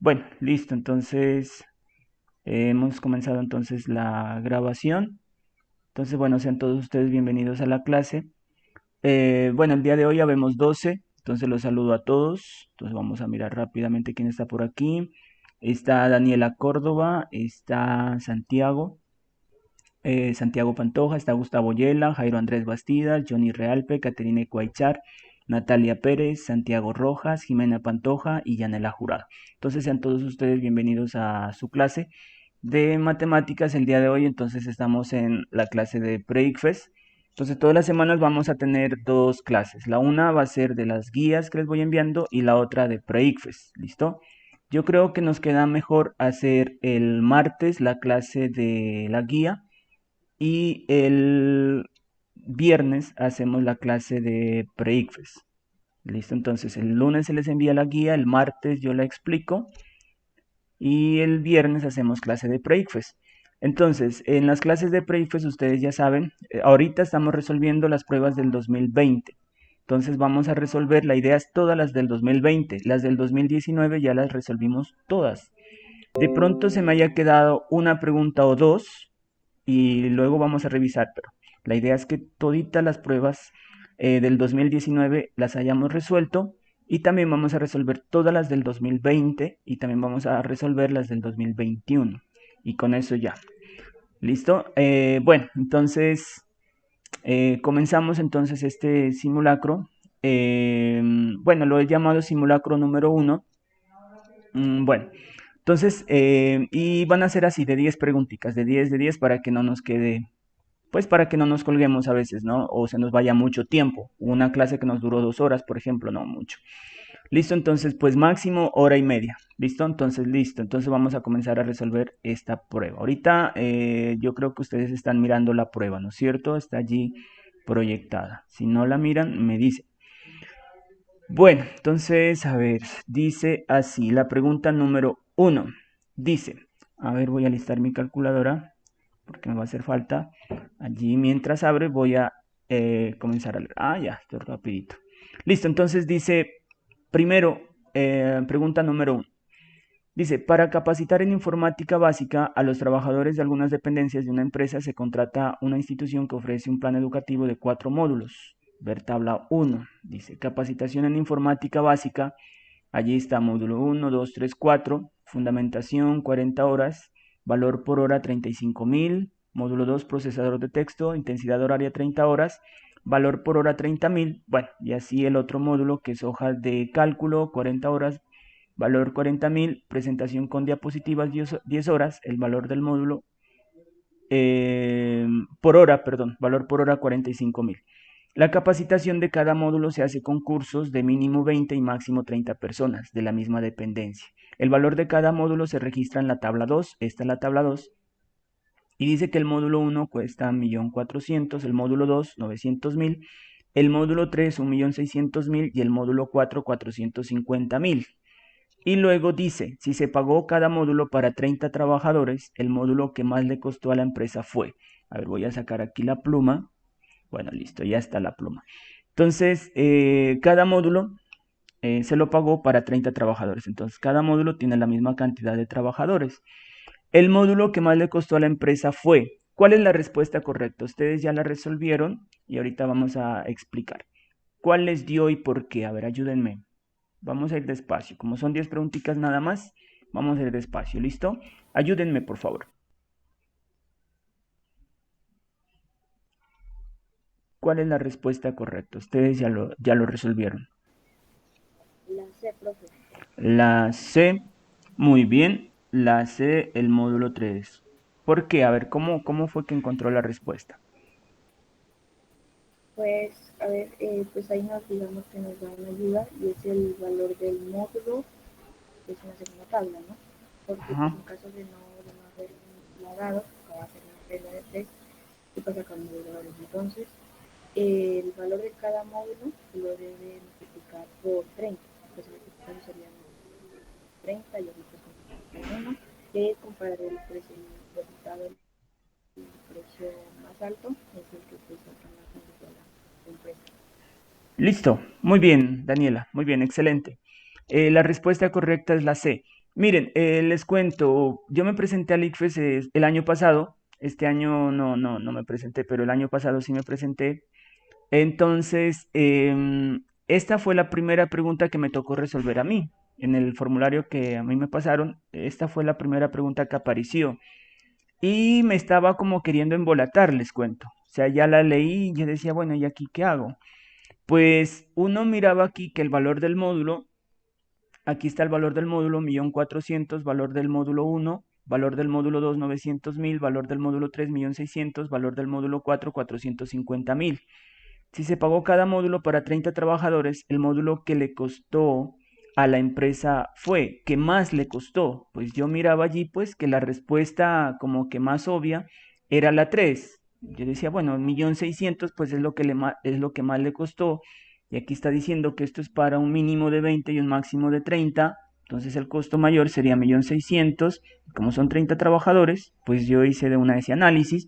Bueno, listo, entonces hemos comenzado entonces la grabación. Entonces, bueno, sean todos ustedes bienvenidos a la clase. Bueno, el día de hoy ya vemos 12, entonces los saludo a todos. Entonces vamos a mirar rápidamente quién está por aquí. Está Daniela Córdoba, está Santiago Pantoja, está Gustavo Yela, Jairo Andrés Bastidas, Johnny Realpe, Caterine Cuaichar, Natalia Pérez, Santiago Rojas, Jimena Pantoja y Yanela Jurado. Entonces sean todos ustedes bienvenidos a su clase de matemáticas el día de hoy. Entonces estamos en la clase de Pre-ICFES. Entonces todas las semanas vamos a tener dos clases. La una va a ser de las guías que les voy enviando y la otra de Pre-ICFES. ¿Listo? Yo creo que nos queda mejor hacer el martes la clase de la guía y el viernes hacemos la clase de Pre-ICFES. Listo, entonces el lunes se les envía la guía, el martes yo la explico y el viernes hacemos clase de Pre-ICFES. Entonces, en las clases de Pre-ICFES ustedes ya saben, ahorita estamos resolviendo las pruebas del 2020. Entonces vamos a resolver, la idea es todas las del 2020, las del 2019 ya las resolvimos todas. De pronto se me haya quedado una pregunta o dos y luego vamos a revisar, pero la idea es que toditas las pruebas del 2019 las hayamos resuelto y también vamos a resolver todas las del 2020 y también vamos a resolver las del 2021 y con eso ya. ¿Listo? Bueno, entonces comenzamos entonces este simulacro. Bueno, lo he llamado simulacro número 1. Bueno, entonces, y van a ser así de 10 preguntitas, de 10 para que no nos quede, pues para que no nos colguemos a veces, ¿no? O se nos vaya mucho tiempo. Una clase que nos duró 2 horas, por ejemplo, no mucho. Listo, entonces, pues máximo hora y media. ¿Listo? Entonces, listo. Entonces vamos a comenzar a resolver esta prueba. Ahorita yo creo que ustedes están mirando la prueba, ¿no es cierto? Está allí proyectada. Si no la miran, me dicen. Bueno, entonces, a ver, dice así, la pregunta número 1. Dice, a ver, voy a listar mi calculadora porque me va a hacer falta. Allí mientras abre voy a comenzar a leer. Ah, ya, esto es rapidito. Listo, entonces dice, primero, pregunta número 1. Dice, para capacitar en informática básica a los trabajadores de algunas dependencias de una empresa se contrata una institución que ofrece un plan educativo de 4 módulos. Ver tabla 1. Dice, capacitación en informática básica. Allí está módulo 1, 2, 3, 4. Fundamentación, 40 horas. Valor por hora, 35.000. Módulo 2, procesador de texto. Intensidad horaria, 30 horas. Valor por hora, 30.000. Bueno, y así el otro módulo que es hoja de cálculo, 40 horas. Valor 40.000, presentación con diapositivas 10 horas, el valor del módulo por hora, perdón, valor por hora 45.000. La capacitación de cada módulo se hace con cursos de mínimo 20 y máximo 30 personas de la misma dependencia. El valor de cada módulo se registra en la tabla 2, esta es la tabla 2, y dice que el módulo 1 cuesta 1.400.000, el módulo 2 900.000, el módulo 3 1.600.000 y el módulo 4 450.000. Y luego dice, si se pagó cada módulo para 30 trabajadores, el módulo que más le costó a la empresa fue. A ver, voy a sacar aquí la pluma. Bueno, listo, ya está la pluma. Entonces, cada módulo se lo pagó para 30 trabajadores. Entonces, cada módulo tiene la misma cantidad de trabajadores. El módulo que más le costó a la empresa fue. ¿Cuál es la respuesta correcta? Ustedes ya la resolvieron y ahorita vamos a explicar. ¿Cuál les dio y por qué? A ver, ayúdenme. Vamos a ir despacio. Como son 10 preguntitas nada más, vamos a ir despacio. ¿Listo? Ayúdenme, por favor. ¿Cuál es la respuesta correcta? Ustedes ya lo resolvieron. La C, profe. La C, muy bien. La C, el módulo 3. ¿Por qué? A ver, ¿cómo fue que encontró la respuesta? Pues, a ver, pues ahí nos digamos que nos da una ayuda y es el valor del módulo, que es una segunda tabla, ¿no? Porque pues Ajá. en caso de no haberla dado, acaba de hacer una regla de 3, y pasa con el módulo de valores. Entonces, el valor de cada módulo lo debe multiplicar por 30, pues en este caso serían 30 y ahorita son 1, y ahí comparar el precio, el resultado, el precio más alto es el que pues saca más dinero a la empresa. Listo. Muy bien, Daniela. Muy bien, excelente. La respuesta correcta es la C. Miren, les cuento, yo me presenté al ICFES el año pasado, este año no me presenté, pero el año pasado sí me presenté. Entonces, esta fue la primera pregunta que me tocó resolver a mí. En el formulario que a mí me pasaron, esta fue la primera pregunta que apareció. Y me estaba como queriendo embolatar, les cuento. O sea, ya la leí y yo decía, bueno, ¿y aquí qué hago? Pues uno miraba aquí que el valor del módulo, aquí está el valor del módulo, 1.400.000, valor del módulo uno, valor del módulo 2, 900.000, valor del módulo 3, 1.600.000, valor del módulo 4, 450.000. Si se pagó cada módulo para 30 trabajadores, el módulo que le costó a la empresa fue, ¿qué más le costó? Pues yo miraba allí pues que la respuesta como que más obvia era la 3. Yo decía, bueno, 1.600.000 pues es lo que es lo que más le costó. Y aquí está diciendo que esto es para un mínimo de 20 y un máximo de 30. Entonces el costo mayor sería 1.600.000. Como son 30 trabajadores, pues yo hice de una ese análisis,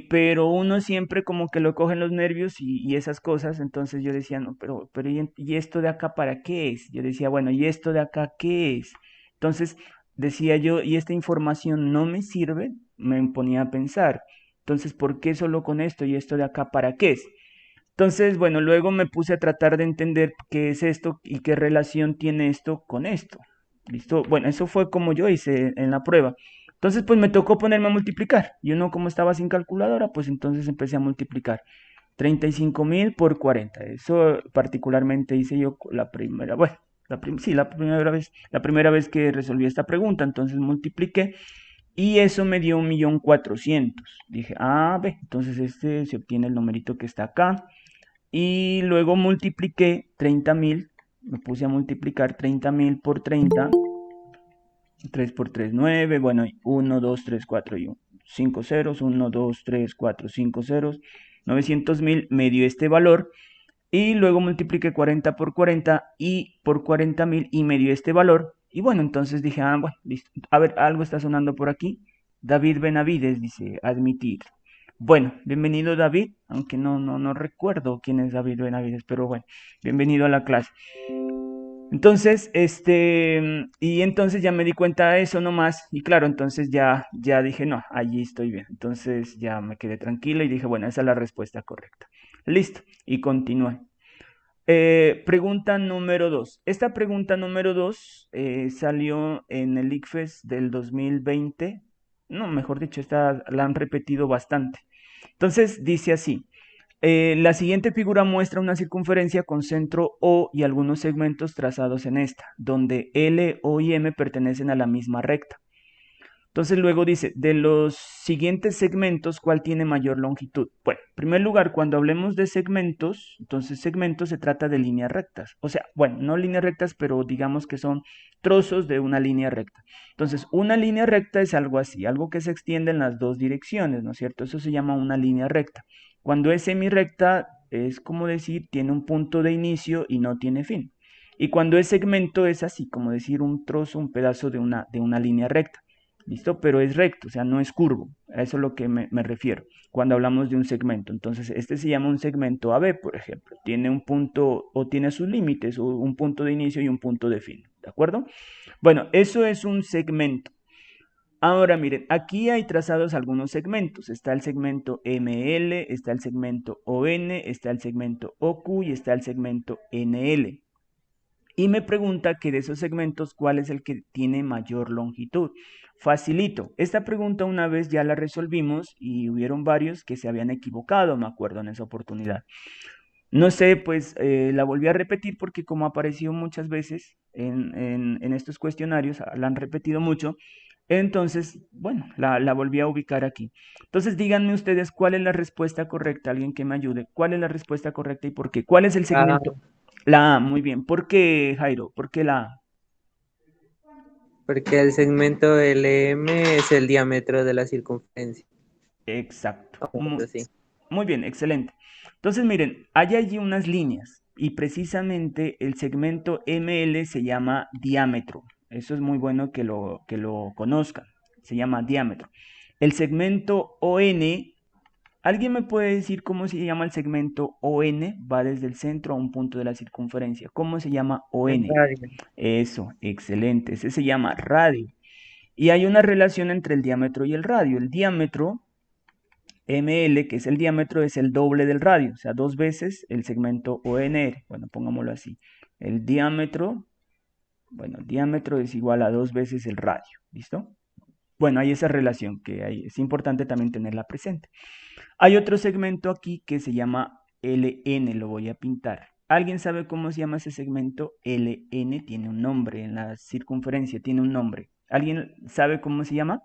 pero uno siempre como que lo cogen los nervios y esas cosas, entonces yo decía, no, pero ¿y esto de acá para qué es? Yo decía, bueno, ¿y esto de acá qué es? Entonces decía yo, ¿y esta información no me sirve? Me ponía a pensar, entonces, ¿por qué solo con esto y esto de acá para qué es? Entonces, bueno, luego me puse a tratar de entender qué es esto y qué relación tiene esto con esto. ¿Listo? Bueno, eso fue como yo hice en la prueba. Entonces, pues me tocó ponerme a multiplicar. Y uno, como estaba sin calculadora, pues entonces empecé a multiplicar. 35.000 por 40. Eso particularmente hice yo la primera, bueno, sí, la primera vez que resolví esta pregunta. Entonces multipliqué y eso me dio 1.400.000. Dije, ve, entonces este se obtiene el numerito que está acá. Y luego multipliqué 30.000, me puse a multiplicar 30.000 por 30, 3 por 3, 9, bueno, 1, 2, 3, 4 y 5 ceros, 1, 2, 3, 4, 5 ceros, 900.000 me dio este valor. Y luego multipliqué 40 por 40 y por 40.000 y me dio este valor. Y bueno, entonces dije, bueno, listo. A ver, algo está sonando por aquí. David Benavides dice, admitir. Bueno, bienvenido David, aunque no recuerdo quién es David Benavides, pero bueno, bienvenido a la clase. Entonces, y entonces ya me di cuenta de eso nomás, y claro, entonces ya dije, no, allí estoy bien. Entonces ya me quedé tranquilo y dije, bueno, esa es la respuesta correcta. Listo, y continué. Pregunta número 2. Esta pregunta número 2 salió en el ICFES del 2020. No, mejor dicho, esta la han repetido bastante. Entonces dice así. La siguiente figura muestra una circunferencia con centro O y algunos segmentos trazados en esta, donde L, O y M pertenecen a la misma recta. Entonces luego dice, de los siguientes segmentos, ¿cuál tiene mayor longitud? Bueno, en primer lugar, cuando hablemos de segmentos, entonces segmentos se trata de líneas rectas. O sea, bueno, no líneas rectas, pero digamos que son trozos de una línea recta. Entonces, una línea recta es algo así, algo que se extiende en las dos direcciones, ¿no es cierto? Eso se llama una línea recta. Cuando es semirrecta, es como decir, tiene un punto de inicio y no tiene fin. Y cuando es segmento, es así, como decir un trozo, un pedazo de una línea recta. ¿Listo? Pero es recto, o sea, no es curvo. A eso es lo que me refiero cuando hablamos de un segmento. Entonces, este se llama un segmento AB, por ejemplo. Tiene un punto o tiene sus límites, o un punto de inicio y un punto de fin. ¿De acuerdo? Bueno, eso es un segmento. Ahora miren, aquí hay trazados algunos segmentos. Está el segmento ML, está el segmento ON, está el segmento OQ y está el segmento NL. Y me pregunta que de esos segmentos, ¿cuál es el que tiene mayor longitud? Facilito. Esta pregunta una vez ya la resolvimos y hubieron varios que se habían equivocado, me acuerdo, en esa oportunidad. No sé, pues la volví a repetir porque como apareció muchas veces en estos cuestionarios, la han repetido mucho, entonces, bueno, la volví a ubicar aquí. Entonces, díganme ustedes cuál es la respuesta correcta, alguien que me ayude, cuál es la respuesta correcta y por qué. ¿Cuál es el Ah, segmento? La A, muy bien. ¿Por qué, Jairo? ¿Por qué la A? porque el segmento LM es el diámetro de la circunferencia. Exacto. Vamos así. Muy bien, excelente. Entonces, miren, hay allí unas líneas y precisamente el segmento ML se llama diámetro. Eso es muy bueno que lo conozcan. Se llama diámetro. El segmento ON ¿Alguien me puede decir cómo se llama el segmento ON? Va desde el centro a un punto de la circunferencia. ¿Cómo se llama El ON? radio. Eso, excelente. Ese se llama radio. Y hay una relación entre el diámetro y el radio. El diámetro, ML, que es el diámetro, es el doble del radio, o sea, dos veces el segmento ONR. Bueno, pongámoslo así. El diámetro, bueno, el diámetro es igual a dos veces el radio. ¿Listo? Bueno, hay esa relación que es importante también tenerla presente. Hay otro segmento aquí que se llama LN, lo voy a pintar. ¿Alguien sabe cómo se llama ese segmento? LN tiene un nombre, en la circunferencia tiene un nombre. ¿Alguien sabe cómo se llama?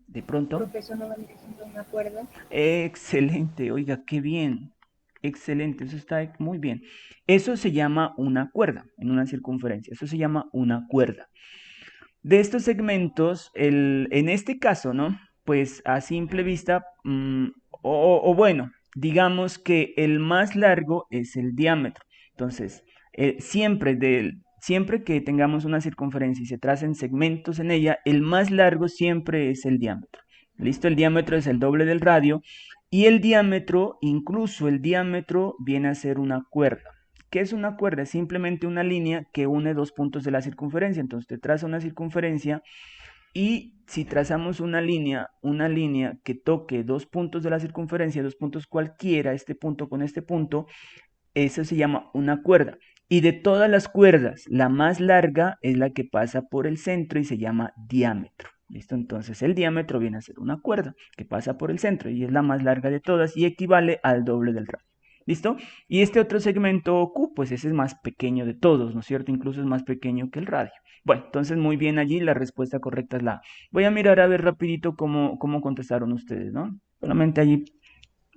De pronto. Profesor, no vendría siendo una cuerda. Excelente, oiga, qué bien. Excelente, eso está muy bien. Eso se llama una cuerda en una circunferencia. Eso se llama una cuerda. De estos segmentos, en este caso, ¿no? Pues a simple vista, o bueno, digamos que el más largo es el diámetro. Entonces, siempre que tengamos una circunferencia y se tracen segmentos en ella, el más largo siempre es el diámetro. ¿Listo? El diámetro es el doble del radio y el diámetro, incluso el diámetro, viene a ser una cuerda. ¿Qué es una cuerda? Es simplemente una línea que une dos puntos de la circunferencia. Entonces te traza una circunferencia y si trazamos una línea que toque dos puntos de la circunferencia, dos puntos cualquiera, este punto con este punto, eso se llama una cuerda. Y de todas las cuerdas, la más larga es la que pasa por el centro y se llama diámetro. ¿Listo? Entonces el diámetro viene a ser una cuerda que pasa por el centro y es la más larga de todas y equivale al doble del radio. ¿Listo? Y este otro segmento Q, pues ese es más pequeño de todos, ¿no es cierto? Incluso es más pequeño que el radio. Bueno, entonces muy bien allí, la respuesta correcta es la A. Voy a mirar a ver rapidito cómo contestaron ustedes, ¿no? Solamente allí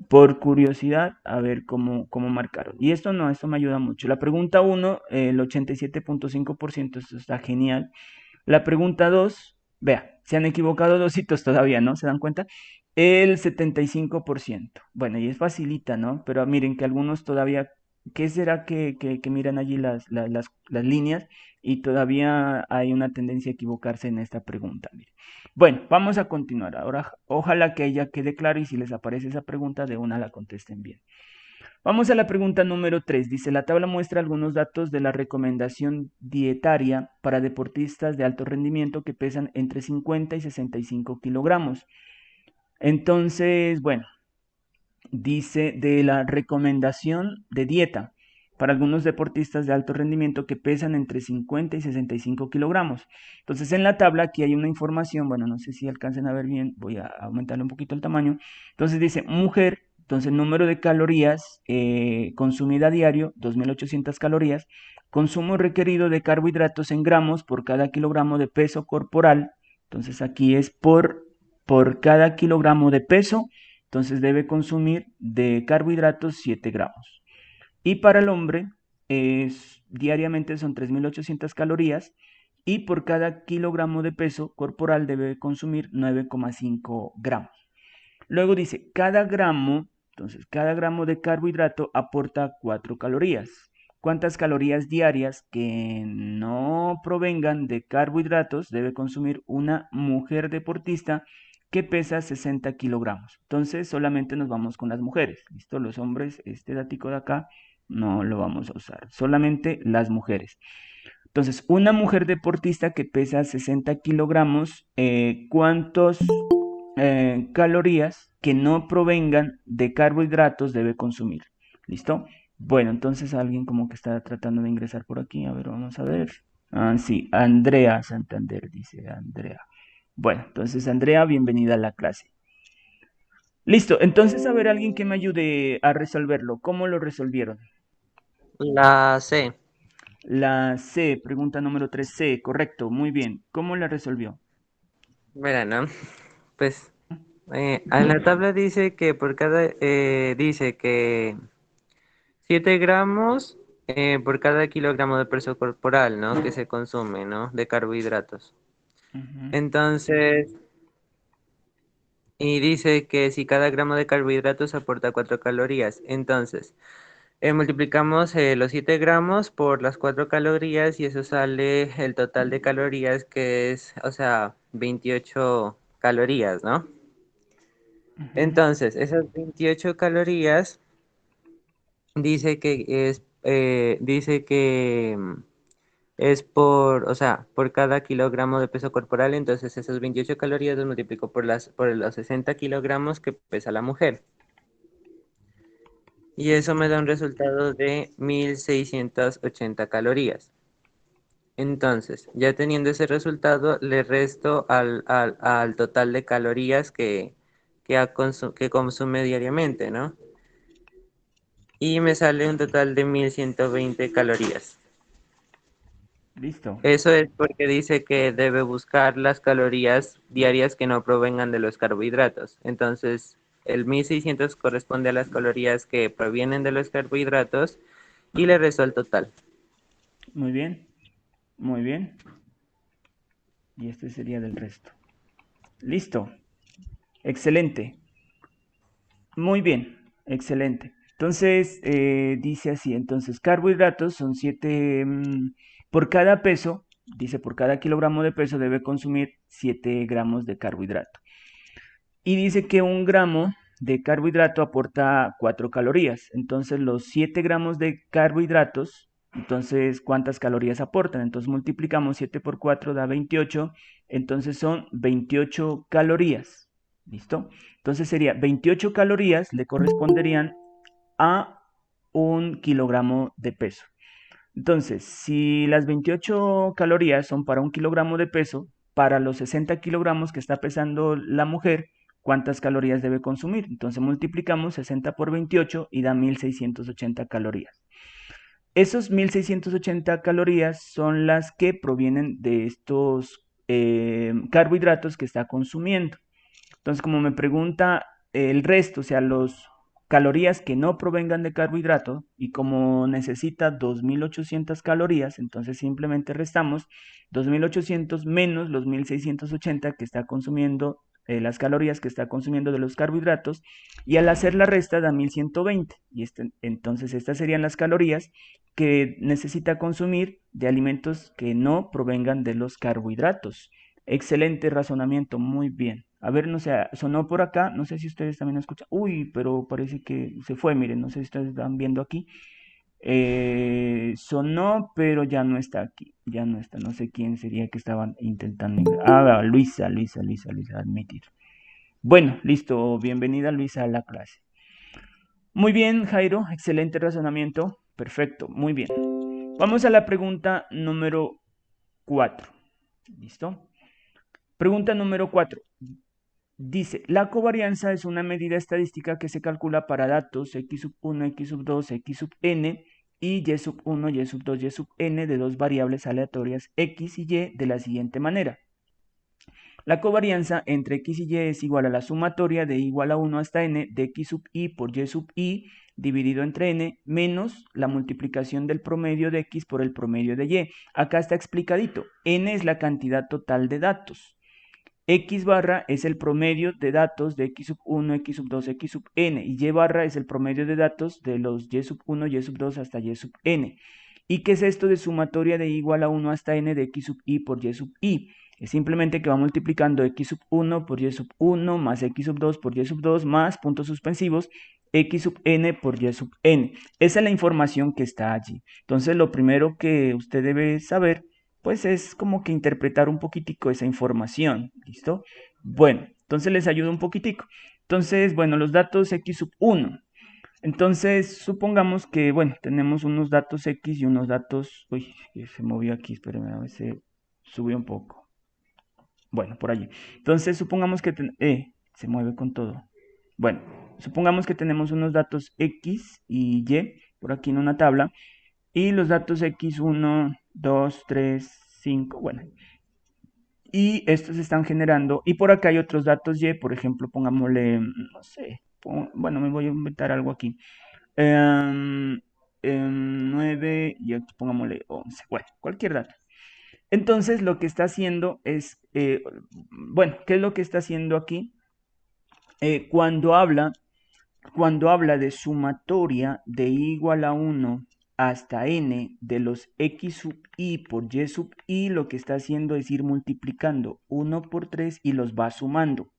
por curiosidad a ver cómo marcaron. Y esto me ayuda mucho. La pregunta 1, el 87.5%, esto está genial. La pregunta 2, vea, se han equivocado dos hitos todavía, ¿no? ¿Se dan cuenta? El 75%. Bueno, y es facilita, ¿no? Pero miren que algunos todavía, ¿qué será que miran allí las líneas? Y todavía hay una tendencia a equivocarse en esta pregunta. Miren. Bueno, vamos a continuar. Ahora, ojalá que ya quede claro y si les aparece esa pregunta, de una la contesten bien. Vamos a la pregunta número 3. Dice, la tabla muestra algunos datos de la recomendación dietaria para deportistas de alto rendimiento que pesan entre 50 y 65 kilogramos. Entonces, bueno, dice de la recomendación de dieta para algunos deportistas de alto rendimiento que pesan entre 50 y 65 kilogramos. Entonces en la tabla aquí hay una información, bueno, no sé si alcancen a ver bien, voy a aumentarle un poquito el tamaño. Entonces dice mujer, entonces número de calorías consumida a diario, 2.800 calorías, consumo requerido de carbohidratos en gramos por cada kilogramo de peso corporal, entonces aquí es por cada kilogramo de peso, entonces debe consumir de carbohidratos 7 gramos. Y para el hombre, diariamente son 3.800 calorías y por cada kilogramo de peso corporal debe consumir 9,5 gramos. Luego dice, cada gramo de carbohidrato aporta 4 calorías. ¿Cuántas calorías diarias que no provengan de carbohidratos debe consumir una mujer deportista que pesa 60 kilogramos? Entonces solamente nos vamos con las mujeres. ¿Listo? Los hombres, este datico de acá, no lo vamos a usar. Solamente las mujeres. Entonces, una mujer deportista que pesa 60 kilogramos, ¿cuántos calorías que no provengan de carbohidratos debe consumir? ¿Listo? Bueno, entonces alguien como que está tratando de ingresar por aquí. A ver, vamos a ver. Ah, sí, Andrea Santander, dice Andrea. Bueno, entonces Andrea, bienvenida a la clase. Listo, entonces a ver alguien que me ayude a resolverlo. ¿Cómo lo resolvieron? La C. La C, pregunta número 3C, correcto, muy bien. ¿Cómo la resolvió? Mira, ¿no? Pues en la tabla dice que dice que 7 gramos por cada kilogramo de peso corporal, ¿no? Que se consume, ¿no? De carbohidratos. Ujú. Entonces, y dice que si cada gramo de carbohidratos aporta 4 calorías. Entonces, multiplicamos los 7 gramos por las 4 calorías y eso sale el total de calorías que es, o sea, 28 calorías, ¿no? Ujú. Entonces, esas 28 calorías dice que es por, o sea, por cada kilogramo de peso corporal, entonces esas 28 calorías las multiplico por los 60 kilogramos que pesa la mujer. Y eso me da un resultado de 1680 calorías. Entonces, ya teniendo ese resultado, le resto al total de calorías que consume diariamente, ¿no? Y me sale un total de 1120 calorías. Listo. Eso es porque dice que debe buscar las calorías diarias que no provengan de los carbohidratos. Entonces, el 1600 corresponde a las calorías que provienen de los carbohidratos y le resto al total. Muy bien. Muy bien. Y este sería del resto. Listo. Excelente. Muy bien. Excelente. Entonces, dice así. Entonces, carbohidratos son 7 por cada peso. Dice, por cada kilogramo de peso debe consumir 7 gramos de carbohidrato. Y dice que un gramo de carbohidrato aporta 4 calorías. Entonces los 7 gramos de carbohidratos, entonces ¿cuántas calorías aportan? Entonces multiplicamos 7 por 4 da 28, entonces son 28 calorías. ¿Listo? Entonces sería 28 calorías le corresponderían a un kilogramo de peso. Entonces, si las 28 calorías son para un kilogramo de peso, para los 60 kilogramos que está pesando la mujer, ¿cuántas calorías debe consumir? Entonces multiplicamos 60 por 28 y da 1680 calorías. Esos 1680 calorías son las que provienen de estos carbohidratos que está consumiendo. Entonces, como me pregunta el resto, o sea, los calorías que no provengan de carbohidrato, y como necesita 2800 calorías, entonces simplemente restamos 2800 menos los 1680 que está consumiendo, las calorías que está consumiendo de los carbohidratos, y al hacer la resta da 1120. Entonces estas serían las calorías que necesita consumir de alimentos que no provengan de los carbohidratos. Excelente razonamiento, muy bien. A ver, no sé, sonó por acá, no sé si ustedes también escuchan. Uy, pero parece que se fue, miren, no sé si ustedes están viendo aquí. Sonó, pero ya no está aquí, ya no está. No sé quién sería que estaban intentando. Ah, Luisa, admitir. Bueno, listo, bienvenida Luisa a la clase. Muy bien, Jairo, excelente razonamiento. Perfecto, muy bien. Vamos a la pregunta número 4. ¿Listo? Pregunta número 4. Dice, la covarianza es una medida estadística que se calcula para datos x sub 1, x sub 2, x sub n y y sub 1, y sub 2, y sub n de dos variables aleatorias x y y de la siguiente manera. La covarianza entre x y y es igual a la sumatoria de igual a 1 hasta n de x sub i por y sub i dividido entre n menos la multiplicación del promedio de x por el promedio de y. Acá está explicadito. N es la cantidad total de datos. X barra es el promedio de datos de x sub 1, x sub 2, x sub n, y y barra es el promedio de datos de los y sub 1, y sub 2 hasta y sub n. ¿Y qué es esto de sumatoria de igual a 1 hasta n de x sub i por y sub i? Es simplemente que va multiplicando x sub 1 por y sub 1 más x sub 2 por y sub 2 más puntos suspensivos x sub n por y sub n. Esa es la información que está allí. Entonces lo primero que usted debe saber pues es como que interpretar un poquitico esa información, ¿listo? Bueno, entonces les ayudo un poquitico. Entonces, bueno, los datos x sub 1. Entonces, supongamos que, bueno, tenemos unos datos x y unos datos... Uy, se movió aquí, espérenme, a ver si subió un poco. Bueno, por allí. Entonces, supongamos que... se mueve con todo. Bueno, supongamos que tenemos unos datos x y y por aquí en una tabla. Y los datos x1, 2, 3, 5, bueno. Y estos están generando, y por acá hay otros datos y, por ejemplo, pongámosle, no sé, bueno, me voy a inventar algo aquí. 9 y aquí pongámosle 11, bueno, cualquier dato. Entonces, lo que está haciendo es, bueno, ¿qué es lo que está haciendo aquí? Cuando habla de sumatoria de igual a 1 hasta n de los x sub i por y sub i, lo que está haciendo es ir multiplicando 1 por 3 y los va sumando.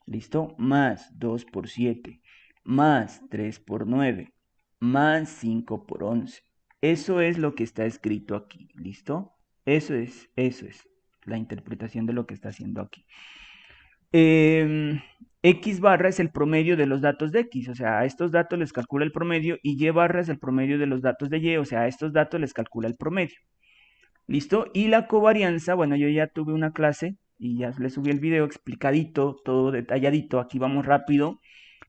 ¿listo? Más 2 por 7, más 3 por 9, más 5 por 11. Eso es lo que está escrito aquí, ¿listo? Eso es la interpretación de lo que está haciendo aquí. X barra es el promedio de los datos de X, o sea, a estos datos les calcula el promedio, y Y barra es el promedio de los datos de Y, o sea, a estos datos les calcula el promedio. ¿Listo? Y la covarianza, bueno, yo ya tuve una clase y ya les subí el video explicadito, todo detalladito, aquí vamos rápido.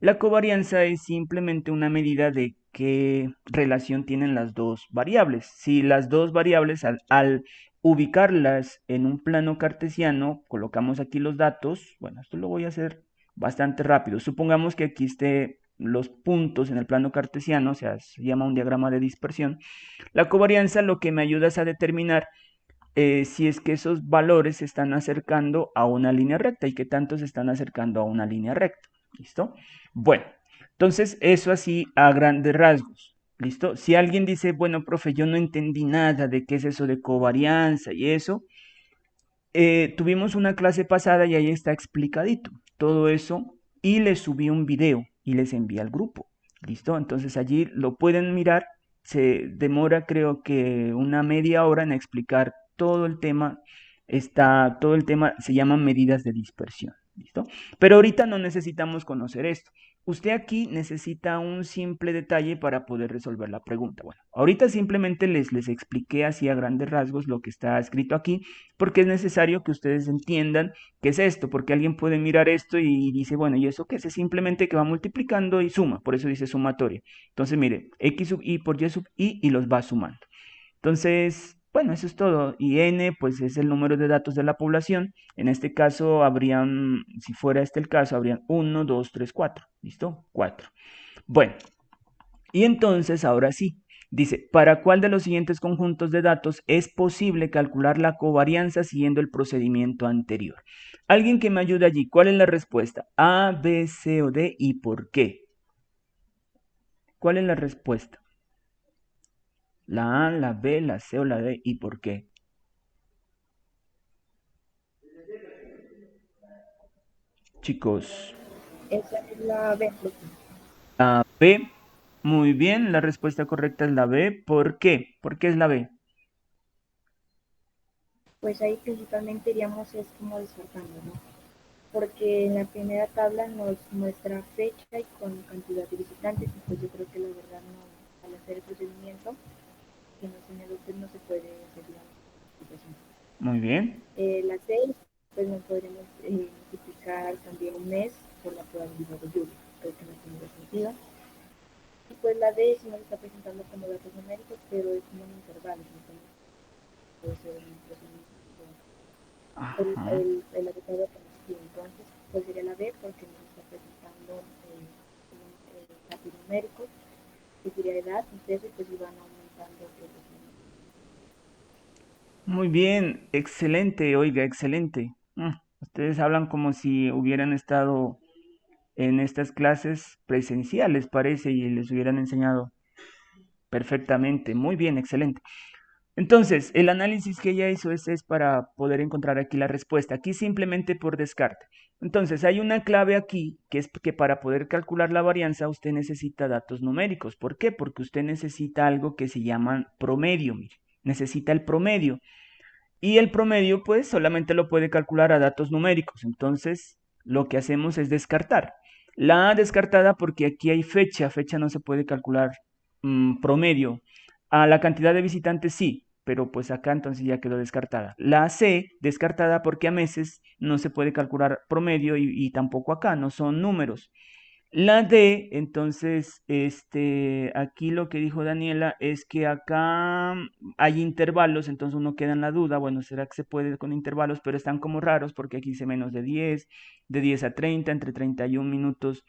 La covarianza es simplemente una medida de qué relación tienen las dos variables. Si las dos variables al ubicarlas en un plano cartesiano, colocamos aquí los datos, bueno, esto lo voy a hacer bastante rápido. Supongamos que aquí esté los puntos en el plano cartesiano, o sea, se llama un diagrama de dispersión. La covarianza lo que me ayuda es a determinar si es que esos valores se están acercando a una línea recta y qué tanto se están acercando a una línea recta. ¿Listo? Bueno, entonces eso así a grandes rasgos. ¿Listo? Si alguien dice, bueno, profe, yo no entendí nada de qué es eso de covarianza y eso, tuvimos una clase pasada y ahí está explicadito todo eso, y les subí un video y les envié al grupo. ¿Listo? Entonces allí lo pueden mirar. Se demora creo que una media hora en explicar todo el tema. Todo el tema se llama medidas de dispersión. ¿Listo? Pero ahorita no necesitamos conocer esto. Usted aquí necesita un simple detalle para poder resolver la pregunta. Bueno, ahorita simplemente les expliqué así a grandes rasgos lo que está escrito aquí, porque es necesario que ustedes entiendan qué es esto, porque alguien puede mirar esto y dice, bueno, ¿y eso qué es? Es simplemente que va multiplicando y suma, por eso dice sumatoria. Entonces, mire, x sub i por y sub i y los va sumando. Entonces, bueno, eso es todo. Y n, pues es el número de datos de la población. En este caso habrían, si fuera este el caso, habrían 1, 2, 3, 4. ¿Listo? 4. Bueno, y entonces, ahora sí, dice, ¿para cuál de los siguientes conjuntos de datos es posible calcular la covarianza siguiendo el procedimiento anterior? Alguien que me ayude allí, ¿cuál es la respuesta? A, B, C o D, ¿y por qué? ¿Cuál es la respuesta? ¿La A, la B, la C o la D, y por qué? Chicos, Esa es la B. la B, muy bien, la respuesta correcta es la B. ¿Por qué? ¿Por qué es la B? Pues ahí principalmente iríamos es como descartando, ¿no? Porque en la primera tabla nos muestra fecha y con cantidad de visitantes, y pues yo creo que la verdad no, al hacer el procedimiento que nos señaló, pues no se puede hacer la multiplicación. Muy bien. La 6, pues no podremos multiplicar también un mes por la probabilidad de lluvia, creo que no tiene sentido. Y pues la D sí nos está presentando como datos numéricos, pero es como en intervalos, entonces puede ser un procedimiento Ajá. el adecuado para sí. Entonces, pues sería la B porque nos está presentando datos numéricos, que sería edad y peso, y pues iban aumentando los números. Muy bien, excelente, oiga, excelente. Ustedes hablan como si hubieran estado en estas clases presenciales, parece, y les hubieran enseñado perfectamente. Muy bien, excelente. Entonces, el análisis que ella hizo es para poder encontrar aquí la respuesta. Aquí simplemente por descarte. Entonces, hay una clave aquí, que es que para poder calcular la varianza usted necesita datos numéricos. ¿Por qué? Porque usted necesita algo que se llama promedio, mire. Necesita el promedio. Y el promedio, pues, solamente lo puede calcular a datos numéricos. Entonces, lo que hacemos es descartar. La A descartada porque aquí hay fecha. Fecha no se puede calcular promedio. A la cantidad de visitantes sí, pero pues acá entonces ya quedó descartada. La C descartada porque a meses no se puede calcular promedio y tampoco acá, no son números. La D, entonces, aquí lo que dijo Daniela es que acá hay intervalos, entonces uno queda en la duda, bueno, ¿será que se puede con intervalos? Pero están como raros porque aquí dice menos de 10 a 30, entre 31 minutos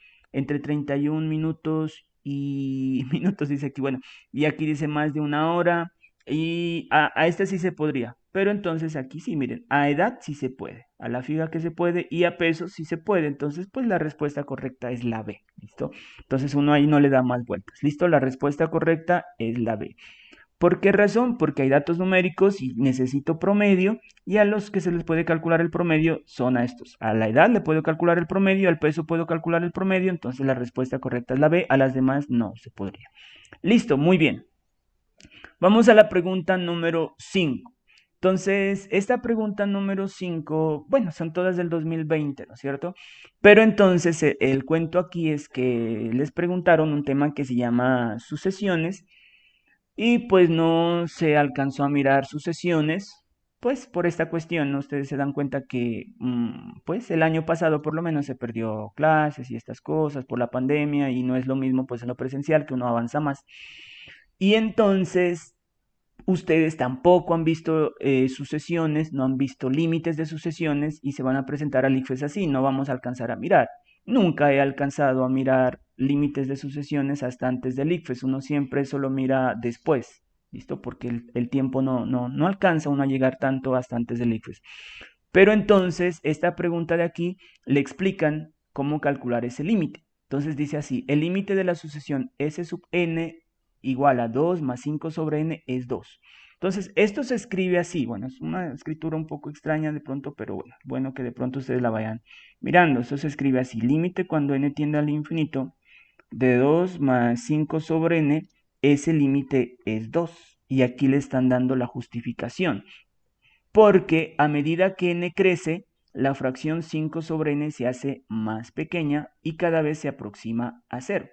y minutos dice aquí, bueno, y aquí dice más de una hora, y a este sí se podría, pero entonces aquí sí, miren, a edad sí se puede, a la fija que se puede y a peso sí se puede. Entonces, pues la respuesta correcta es la B. ¿Listo? Entonces uno ahí no le da más vueltas. ¿Listo? La respuesta correcta es la B. ¿Por qué razón? Porque hay datos numéricos y necesito promedio, y a los que se les puede calcular el promedio son a estos. A la edad le puedo calcular el promedio, al peso puedo calcular el promedio, entonces la respuesta correcta es la B, a las demás no se podría. Listo, muy bien. Vamos a la pregunta número 5. Entonces, esta pregunta número 5, bueno, son todas del 2020, ¿no es cierto? Pero entonces el cuento aquí es que les preguntaron un tema que se llama sucesiones y pues no se alcanzó a mirar sucesiones, pues por esta cuestión, ¿no? Ustedes se dan cuenta que pues el año pasado por lo menos se perdió clases y estas cosas por la pandemia y no es lo mismo pues en lo presencial que uno avanza más. Y entonces ustedes tampoco han visto sucesiones, no han visto límites de sucesiones y se van a presentar al ICFES así, no vamos a alcanzar a mirar. Nunca he alcanzado a mirar límites de sucesiones hasta antes del ICFES, uno siempre solo mira después, ¿listo? Porque el tiempo no alcanza uno a llegar tanto hasta antes del ICFES. Pero entonces, esta pregunta de aquí le explican cómo calcular ese límite. Entonces dice así, el límite de la sucesión S sub n igual a 2 más 5 sobre n es 2. Entonces, esto se escribe así. Bueno, es una escritura un poco extraña de pronto, pero bueno que de pronto ustedes la vayan mirando. Esto se escribe así, límite cuando n tiende al infinito de 2 más 5 sobre n, ese límite es 2. Y aquí le están dando la justificación porque a medida que n crece, la fracción 5 sobre n se hace más pequeña y cada vez se aproxima a 0.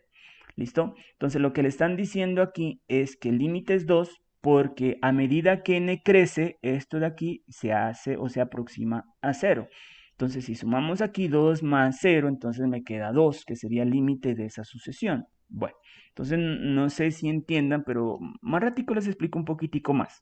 ¿Listo? Entonces lo que le están diciendo aquí es que el límite es 2 porque a medida que n crece, esto de aquí se hace o se aproxima a 0. Entonces si sumamos aquí 2 más 0, entonces me queda 2, que sería el límite de esa sucesión. Bueno, entonces no sé si entiendan, pero más ratico les explico un poquitico más.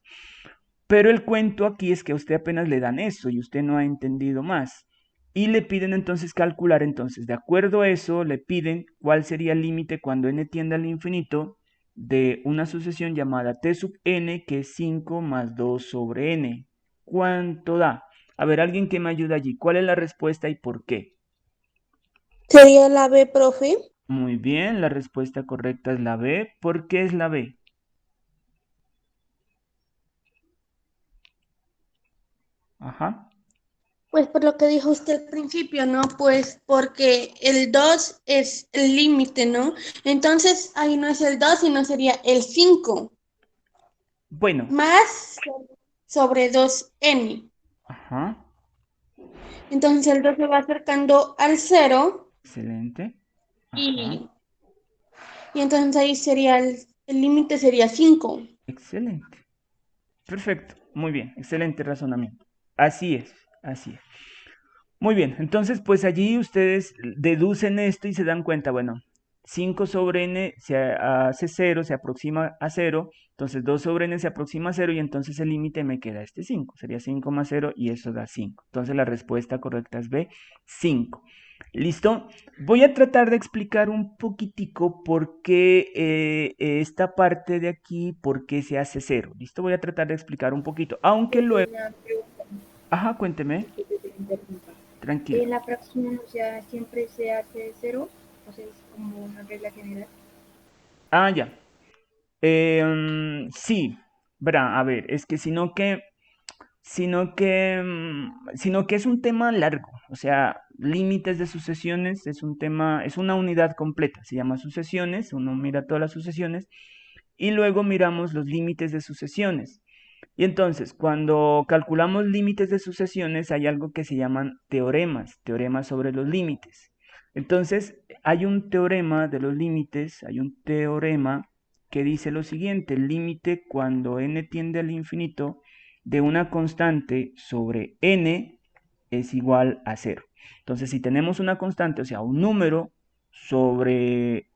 Pero el cuento aquí es que a usted apenas le dan eso y usted no ha entendido más. Y le piden entonces calcular, entonces, de acuerdo a eso, le piden cuál sería el límite cuando n tiende al infinito de una sucesión llamada t sub n, que es 5 más 2 sobre n. ¿Cuánto da? A ver, alguien que me ayude allí. ¿Cuál es la respuesta y por qué? Sería la B, profe. Muy bien, la respuesta correcta es la B. ¿Por qué es la B? Ajá. Pues por lo que dijo usted al principio, ¿no? Pues porque el 2 es el límite, ¿no? Entonces ahí no es el 2, sino sería el 5 Bueno, más sobre 2n. ajá, Entonces el 2 se va acercando al 0 excelente. Ajá. y, y entonces ahí sería el límite sería 5. Excelente. Perfecto. Muy bien. Excelente razonamiento. Así es. Así es. Muy bien. Entonces, pues allí ustedes deducen esto y se dan cuenta, bueno, 5 sobre n se hace 0, se aproxima a 0. Entonces 2 sobre n se aproxima a 0 y entonces el límite me queda este 5. Sería 5 más 0 y eso da 5. Entonces la respuesta correcta es B, 5. ¿Listo? Voy a tratar de explicar un poquitico por qué esta parte de aquí, por qué se hace 0. ¿Listo? Voy a tratar de explicar un poquito. Aunque Profe, luego... una pregunta, Ajá, cuénteme. disculpe que te interrumpa. Tranquilo. La fracción, o sea, siempre se hace cero, o sea, es como una regla general. Ah, ya. Sí, verá, a ver, es que sino que es un tema largo, o sea, límites de sucesiones es un tema, es una unidad completa, se llama sucesiones, uno mira todas las sucesiones y luego miramos los límites de sucesiones. Y entonces, cuando calculamos límites de sucesiones, hay algo que se llaman teoremas, teoremas sobre los límites. Entonces, hay un teorema de los límites, hay un teorema que dice lo siguiente, el límite cuando n tiende al infinito de una constante sobre n es igual a cero. Entonces, si tenemos una constante, o sea, un número sobre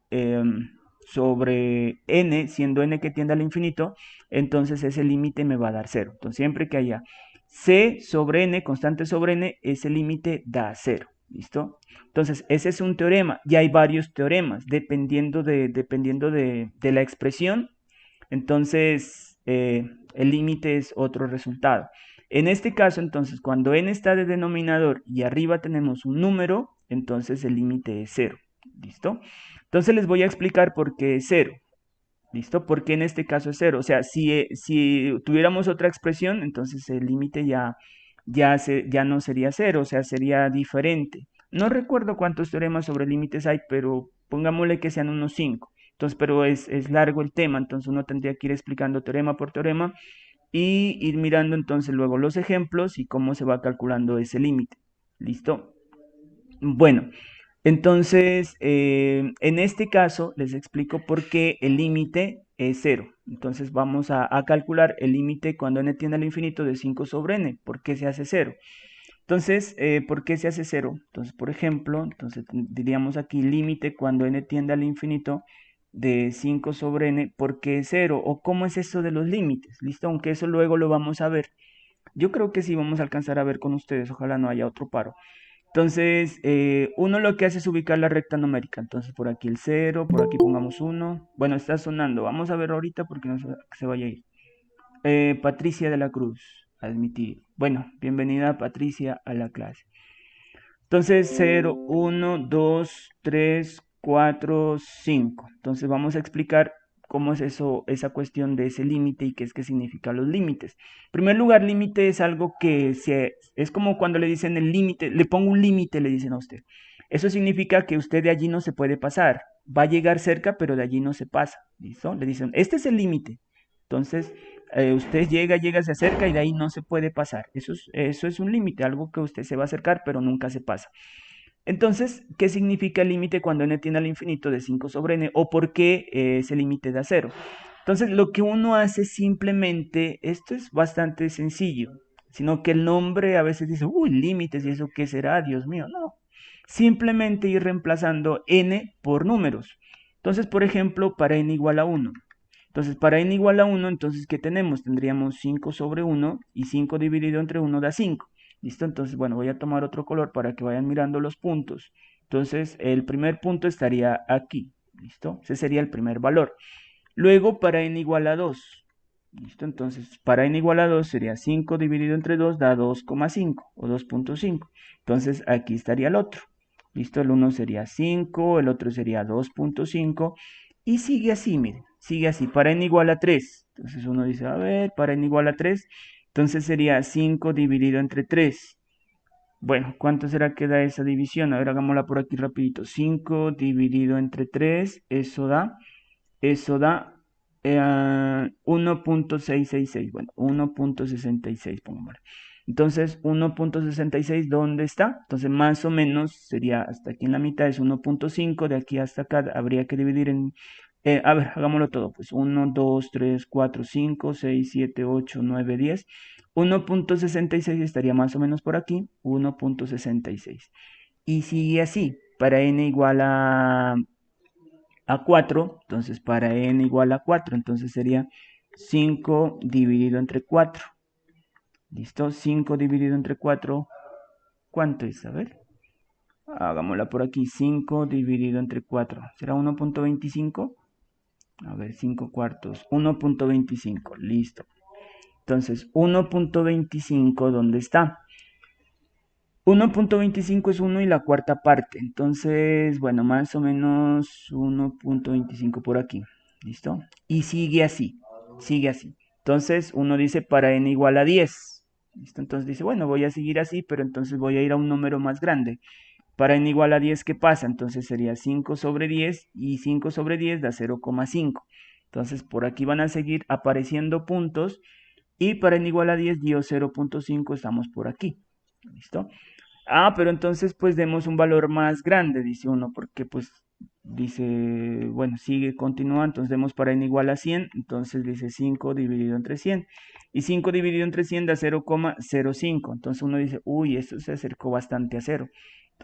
n, siendo n que tiende al infinito, entonces ese límite me va a dar cero. Entonces, siempre que haya c sobre n, constante sobre n, ese límite da cero. ¿Listo? Entonces, ese es un teorema. Y hay varios teoremas, dependiendo de la expresión. Entonces, el límite es otro resultado. En este caso, entonces, cuando n está de denominador y arriba tenemos un número, entonces el límite es cero. ¿Listo? Entonces les voy a explicar por qué es cero. ¿Listo? Porque en este caso es 0. O sea, si tuviéramos otra expresión, entonces el límite ya no sería 0, o sea, sería diferente. No recuerdo cuántos teoremas sobre límites hay, pero pongámosle que sean unos 5. Entonces, pero es largo el tema, entonces uno tendría que ir explicando teorema por teorema y ir mirando entonces luego los ejemplos y cómo se va calculando ese límite. ¿Listo? Bueno, entonces en este caso les explico por qué el límite es 0. Entonces vamos a calcular el límite cuando n tiende al infinito de 5 sobre n. ¿Por qué se hace 0? Entonces, ¿por qué se hace 0? Entonces, por ejemplo, entonces diríamos aquí límite cuando n tiende al infinito de 5 sobre n, ¿por qué es 0? ¿O cómo es eso de los límites? ¿Listo? Aunque eso luego lo vamos a ver. Yo creo que sí vamos a alcanzar a ver con ustedes, ojalá no haya otro paro. Entonces, uno lo que hace es ubicar la recta numérica. Entonces, por aquí el 0, por aquí pongamos 1. Bueno, está sonando. Vamos a ver ahorita porque no se vaya a ir. Patricia de la Cruz, admitir. Bueno, bienvenida Patricia a la clase. Entonces, 0, 1, 2, 3, 4, 5. Entonces, vamos a explicar cómo es eso, esa cuestión de ese límite y qué es que significan los límites. En primer lugar, límite es algo que es como cuando le dicen el límite, le pongo un límite, le dicen a usted. Eso significa que usted de allí no se puede pasar. Va a llegar cerca, pero de allí no se pasa. ¿Listo? Le dicen, este es el límite. Entonces, usted llega, se acerca y de ahí no se puede pasar. Eso es un límite, algo que usted se va a acercar, pero nunca se pasa. Entonces, ¿qué significa el límite cuando n tiende al infinito de 5 sobre n? ¿O por qué ese límite da 0? Entonces, lo que uno hace simplemente, esto es bastante sencillo, sino que el nombre a veces dice, uy, límites, ¿y eso qué será? Dios mío, no. Simplemente ir reemplazando n por números. Entonces, por ejemplo, para n igual a 1. Entonces, para n igual a 1, entonces, ¿qué tenemos? Tendríamos 5 sobre 1 y 5 dividido entre 1 da 5. ¿Listo? Entonces, bueno, voy a tomar otro color para que vayan mirando los puntos. Entonces, el primer punto estaría aquí. ¿Listo? Ese sería el primer valor. Luego, para n igual a 2. ¿Listo? Entonces, para n igual a 2 sería 5 dividido entre 2 da 2,5 o 2,5. Entonces, aquí estaría el otro. ¿Listo? El uno sería 5, el otro sería 2,5 y sigue así, miren, sigue así, para n igual a 3. Entonces uno dice, a ver, para n igual a 3, entonces sería 5 dividido entre 3. Bueno, ¿cuánto será que da esa división? A ver, hagámosla por aquí rapidito. 5 dividido entre 3, eso da 1,666. Bueno, 1,66, pongámosle. Entonces, 1,66, ¿dónde está? Entonces, más o menos sería hasta aquí en la mitad, es 1,5. De aquí hasta acá habría que dividir en... a ver, hagámoslo todo. Pues 1, 2, 3, 4, 5, 6, 7, 8, 9, 10. 1,66 estaría más o menos por aquí. 1,66. Y sigue así. Para n igual a 4, entonces para n igual a 4, entonces sería 5 dividido entre 4. ¿Listo? 5 dividido entre 4, ¿cuánto es? A ver, hagámosla por aquí, 5 dividido entre 4, ¿será 1,25? A ver, 5 cuartos, 1,25, listo. Entonces, 1,25, ¿dónde está? 1,25 es 1 y la cuarta parte. Entonces, bueno, más o menos 1,25 por aquí. ¿Listo? Y sigue así. Sigue así. Entonces, uno dice para n igual a 10. ¿Listo? Entonces dice, bueno, voy a seguir así, pero entonces voy a ir a un número más grande. Para n igual a 10, ¿qué pasa? Entonces sería 5 sobre 10 y 5 sobre 10 da 0,5. Entonces, por aquí van a seguir apareciendo puntos y para n igual a 10 dio 0,5, estamos por aquí. ¿Listo? Ah, pero entonces pues demos un valor más grande, dice uno, porque pues dice, bueno, sigue, continúa, entonces demos para n igual a 100, entonces dice 5 dividido entre 100, y 5 dividido entre 100 da 0,05, entonces uno dice, uy, esto se acercó bastante a 0,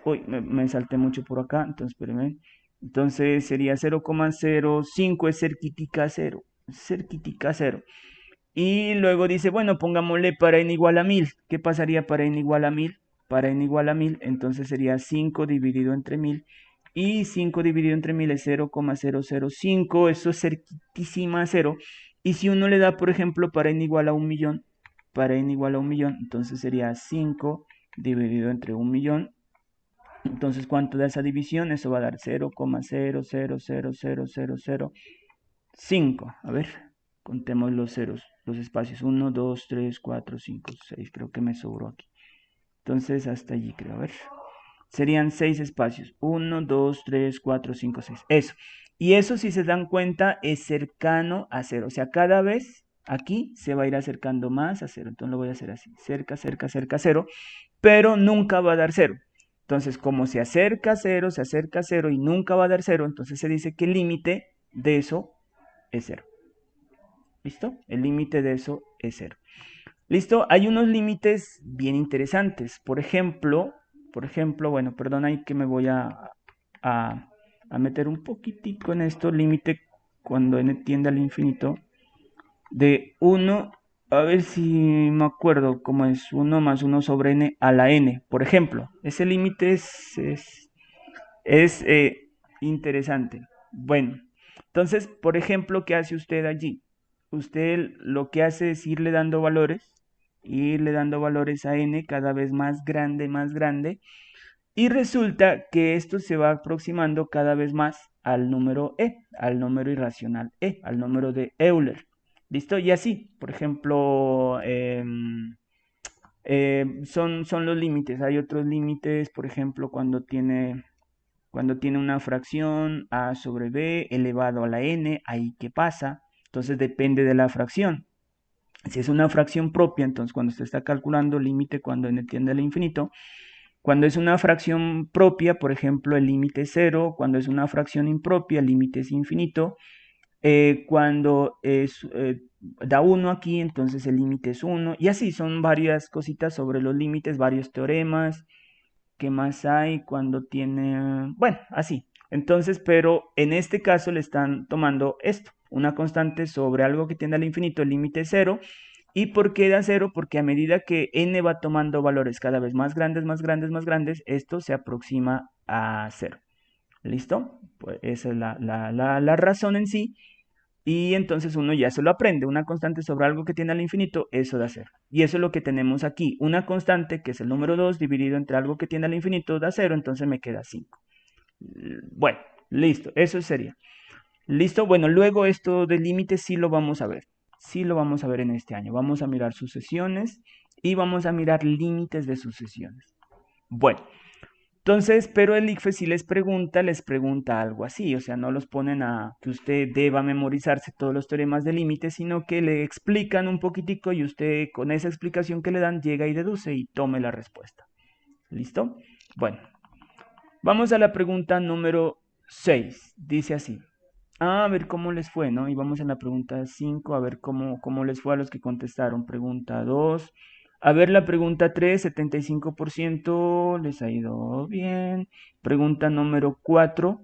uy, me salté mucho por acá, entonces espérenme, entonces sería 0,05, es cerquitica a 0, cerquitica a 0. Y luego dice, bueno, pongámosle para n igual a 1000. ¿Qué pasaría para n igual a 1000? Para n igual a 1000, entonces sería 5 dividido entre 1000. Y 5 dividido entre 1000 es 0,005. Eso es cerquitísima a 0. Y si uno le da, por ejemplo, para n igual a 1 millón, para n igual a 1 millón, entonces sería 5 dividido entre 1 millón. Entonces, ¿cuánto da esa división? Eso va a dar 0,0000000 5. A ver, contemos los ceros, los espacios. 1, 2, 3, 4, 5, 6. Creo que me sobró aquí. Entonces, hasta allí creo. A ver. Serían 6 espacios. 1, 2, 3, 4, 5, 6. Eso. Y eso, si se dan cuenta, es cercano a 0. O sea, cada vez aquí se va a ir acercando más a 0. Entonces lo voy a hacer así. Cerca, cerca, cerca a 0. Pero nunca va a dar 0. Entonces, como se acerca a 0, se acerca a 0 y nunca va a dar 0, entonces se dice que el límite de eso es 0. ¿Listo? El límite de eso es 0. ¿Listo? Hay unos límites bien interesantes. Por ejemplo, bueno, perdón ahí que me voy a meter un poquitico en esto. Límite cuando n tiende al infinito de 1, a ver si me acuerdo cómo es, 1 más 1 sobre n a la n. Por ejemplo, ese límite es interesante. Bueno, entonces, por ejemplo, ¿qué hace usted allí? Usted lo que hace es irle dando valores a n cada vez más grande, y resulta que esto se va aproximando cada vez más al número e, al número irracional e, al número de Euler. ¿Listo? Y así, por ejemplo, son los límites. Hay otros límites, por ejemplo, cuando tiene una fracción a sobre b elevado a la n, ahí qué pasa. Entonces depende de la fracción. Si es una fracción propia, entonces cuando usted está calculando límite cuando n tiende al infinito, cuando es una fracción propia, por ejemplo, el límite es 0. Cuando es una fracción impropia, el límite es infinito. Cuando da 1 aquí, entonces el límite es 1. Y así son varias cositas sobre los límites, varios teoremas. ¿Qué más hay cuando tiene? Bueno, así. Entonces, pero en este caso le están tomando esto, una constante sobre algo que tiende al infinito, el límite es 0. ¿Y por qué da 0? Porque a medida que n va tomando valores cada vez más grandes, esto se aproxima a 0. ¿Listo? Pues esa es la razón en sí. Y entonces uno ya se lo aprende. Una constante sobre algo que tiende al infinito, eso da 0. Y eso es lo que tenemos aquí. Una constante, que es el número 2, dividido entre algo que tiende al infinito, da 0. Entonces me queda 5. Bueno, listo. Eso sería. ¿Listo? Bueno, luego esto de límites sí lo vamos a ver. Sí lo vamos a ver en este año. Vamos a mirar sucesiones y vamos a mirar límites de sucesiones. Bueno, entonces, pero el ICFES si les pregunta algo así, o sea, no los ponen a que usted deba memorizarse todos los teoremas de límites, sino que le explican un poquitico y usted con esa explicación que le dan llega y deduce y tome la respuesta. ¿Listo? Bueno, vamos a la pregunta número 6. Dice así. A ver cómo les fue, ¿no? Y vamos a la pregunta 5, a ver cómo les fue a los que contestaron. Pregunta 2. A ver la pregunta 3, 75% les ha ido bien. Pregunta número 4,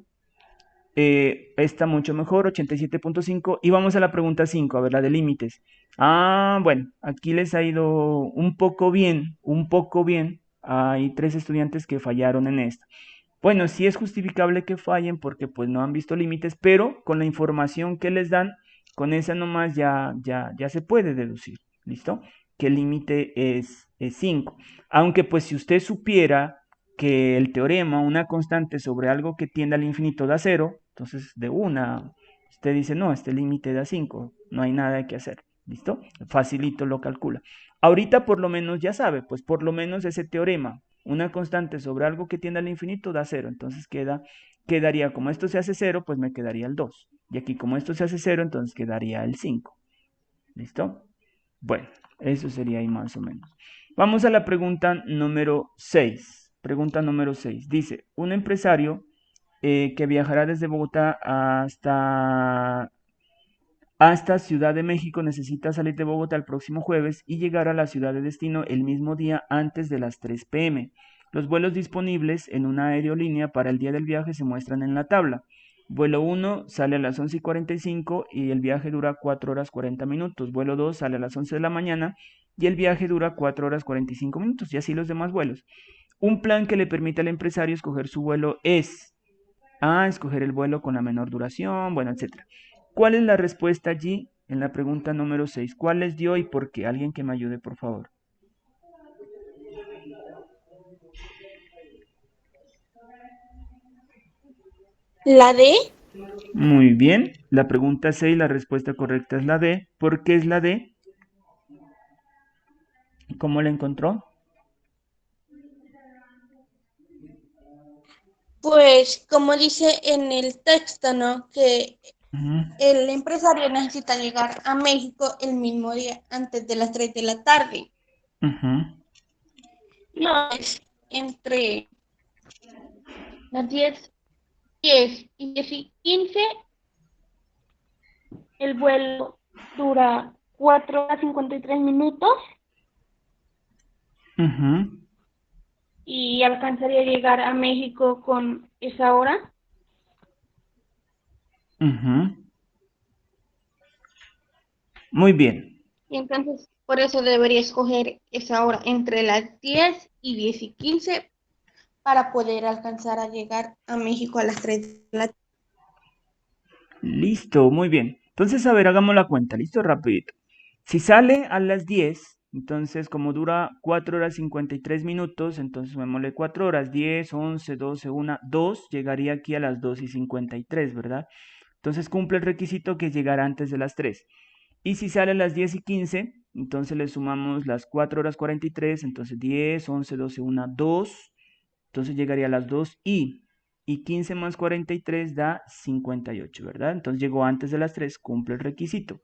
está mucho mejor, 87.5. Y vamos a la pregunta 5, a ver la de límites. Bueno, aquí les ha ido un poco bien, un poco bien. Hay 3 estudiantes que fallaron en esta. Bueno, sí es justificable que fallen porque pues no han visto límites, pero con la información que les dan, con esa nomás ya se puede deducir, ¿listo? Que el límite es 5. Aunque pues si usted supiera que el teorema, una constante sobre algo que tiende al infinito da 0, entonces de una, usted dice, no, este límite da 5, no hay nada que hacer, ¿listo? Facilito lo calcula. Ahorita por lo menos ya sabe, pues por lo menos ese teorema, una constante sobre algo que tiende al infinito da 0. Entonces quedaría, como esto se hace 0, pues me quedaría el 2. Y aquí como esto se hace 0, entonces quedaría el 5. ¿Listo? Bueno, eso sería ahí más o menos. Vamos a la pregunta número 6. Pregunta número 6. Dice, un empresario que viajará desde Bogotá hasta Ciudad de México necesita salir de Bogotá el próximo jueves y llegar a la ciudad de destino el mismo día antes de las 3 p.m. Los vuelos disponibles en una aerolínea para el día del viaje se muestran en la tabla. Vuelo 1 sale a las 11:45 y el viaje dura 4 horas 40 minutos. Vuelo 2 sale a las 11 de la mañana y el viaje dura 4 horas 45 minutos. Y así los demás vuelos. Un plan que le permite al empresario escoger su vuelo es escoger el vuelo con la menor duración, bueno, etcétera. ¿Cuál es la respuesta allí en la pregunta número 6? ¿Cuál les dio y por qué? Alguien que me ayude, por favor. ¿La D? Muy bien. La pregunta C y la respuesta correcta es la D. ¿Por qué es la D? ¿Cómo la encontró? Pues como dice en el texto, ¿no? Que Ujú, el empresario necesita llegar a México el mismo día, antes de las 3 de la tarde. ujú, No, es entre las 10 y 10 y 15. El vuelo dura 4 horas 53 minutos ujú, y alcanzaría a llegar a México con esa hora. ujú. Muy bien. Y entonces, por eso debería escoger esa hora entre las 10 y 10 y 15 para poder alcanzar a llegar a México a las 3 de la tarde. Listo, muy bien. Entonces, a ver, hagamos la cuenta. Listo, rapidito. Si sale a las 10, entonces como dura 4 horas 53 minutos, entonces sumémosle 4 horas, 10, 11, 12, 1, 2, llegaría aquí a las 2 y 53, ¿verdad? Entonces cumple el requisito que llegará antes de las 3. Y si sale a las 10 y 15, entonces le sumamos las 4 horas 43, entonces 10, 11, 12, 1, 2, entonces llegaría a las 2 y 15 más 43 da 58, ¿verdad? Entonces llegó antes de las 3, cumple el requisito.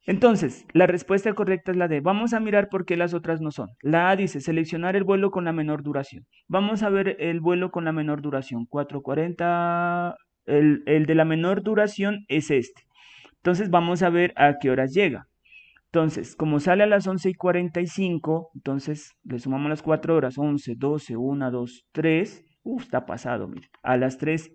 Entonces, la respuesta correcta es la D. Vamos a mirar por qué las otras no son. La A dice seleccionar el vuelo con la menor duración. Vamos a ver el vuelo con la menor duración. 4:40. El de la menor duración es este. Entonces vamos a ver a qué horas llega. Entonces, como sale a las 11:45, entonces le sumamos las 4 horas, 11, 12, 1, 2, 3. Está pasado, mire. A las 3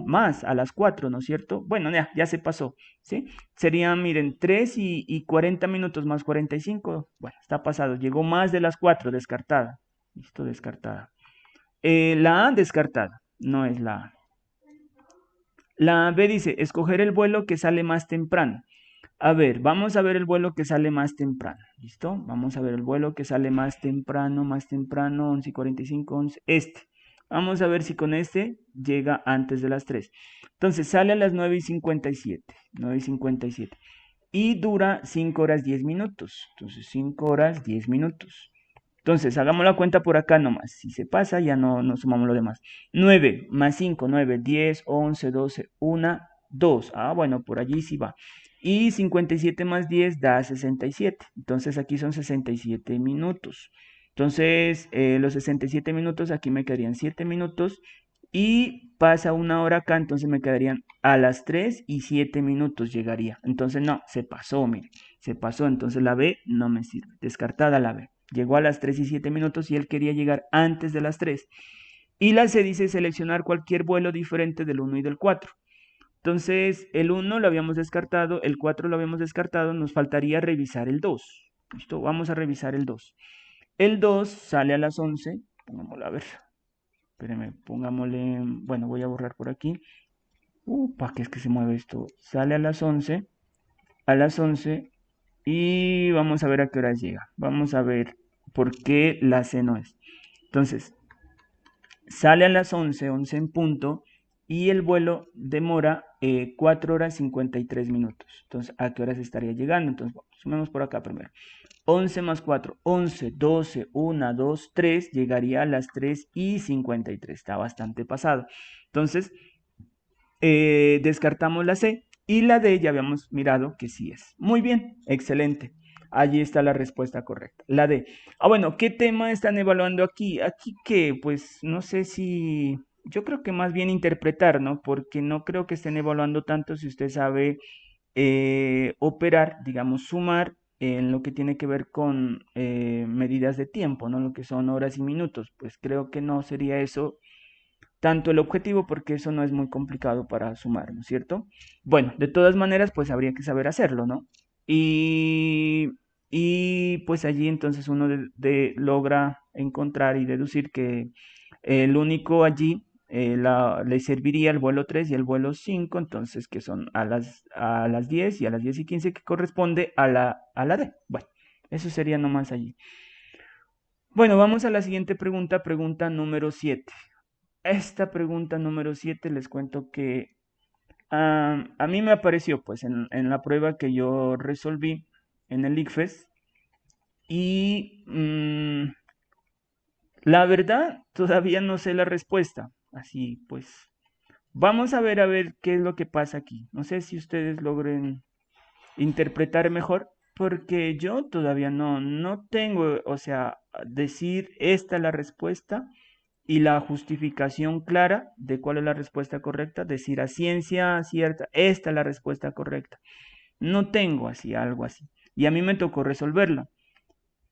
más, a las 4, ¿no es cierto? Bueno, ya se pasó, ¿sí? Serían, miren, 3 y 40 minutos más 45. Bueno, está pasado. Llegó más de las 4, descartada. Listo, descartada. La A, descartada. No es la A. La B dice, escoger el vuelo que sale más temprano. A ver, vamos a ver el vuelo que sale más temprano. ¿Listo? Vamos a ver el vuelo que sale más temprano, 11:45, 11. Vamos a ver si con este llega antes de las 3. Entonces sale a las 9:57. 9:57. Y dura 5 horas 10 minutos. Entonces 5 horas 10 minutos. Entonces, hagamos la cuenta por acá nomás. Si se pasa, ya no sumamos lo demás. 9 más 5, 9, 10, 11, 12, 1, 2. Ah, bueno, por allí sí va. Y 57 más 10 da 67. Entonces, aquí son 67 minutos. Entonces, los 67 minutos, aquí me quedarían 7 minutos. Y pasa una hora acá, entonces me quedarían a las 3 y 7 minutos llegaría. Entonces, no, se pasó, mire. Se pasó. Entonces, la B no me sirve. Descartada la B. Llegó a las 3 y 7 minutos y él quería llegar antes de las 3. Y la C dice seleccionar cualquier vuelo diferente del 1 y del 4. Entonces, el 1 lo habíamos descartado, el 4 lo habíamos descartado, nos faltaría revisar el 2. ¿Listo? Vamos a revisar el 2. El 2 sale a las 11. Pongámoslo a ver. Espérenme, pongámosle. Bueno, voy a borrar por aquí. ¿Para qué es que se mueve esto? Sale a las 11. A las 11. Y vamos a ver a qué hora llega. Vamos a ver por qué la C no es. Entonces, sale a las 11, 11 en punto, y el vuelo demora 4 horas 53 minutos. Entonces, ¿a qué horas estaría llegando? Entonces, bueno, sumemos por acá primero. 11 más 4, 11, 12, 1, 2, 3, llegaría a las 3 y 53. Está bastante pasado. Entonces, descartamos la C y la D ya habíamos mirado que sí es. Muy bien, excelente. Allí está la respuesta correcta. La D. Ah, bueno, ¿qué tema están evaluando aquí? Aquí que, pues, no sé si, yo creo que más bien interpretar, ¿no? Porque no creo que estén evaluando tanto si usted sabe operar, digamos, sumar en lo que tiene que ver con medidas de tiempo, ¿no? Lo que son horas y minutos. Pues creo que no sería eso tanto el objetivo porque eso no es muy complicado para sumar, ¿no es cierto? Bueno, de todas maneras, pues habría que saber hacerlo, ¿no? Y, y pues allí entonces uno logra encontrar y deducir que el único allí le serviría el vuelo 3 y el vuelo 5, entonces que son a las 10 y a las 10 y 15 que corresponde a la D. Bueno, eso sería nomás allí. Bueno, vamos a la siguiente pregunta, pregunta número 7. Esta pregunta número 7 les cuento que A mí me apareció pues en la prueba que yo resolví en el ICFES y la verdad todavía no sé la respuesta. Así pues, vamos a ver qué es lo que pasa aquí. No sé si ustedes logren interpretar mejor, porque yo todavía no tengo, o sea, decir esta es la respuesta y la justificación clara de cuál es la respuesta correcta, decir a ciencia cierta, esta es la respuesta correcta. No tengo así, algo así. Y a mí me tocó resolverla.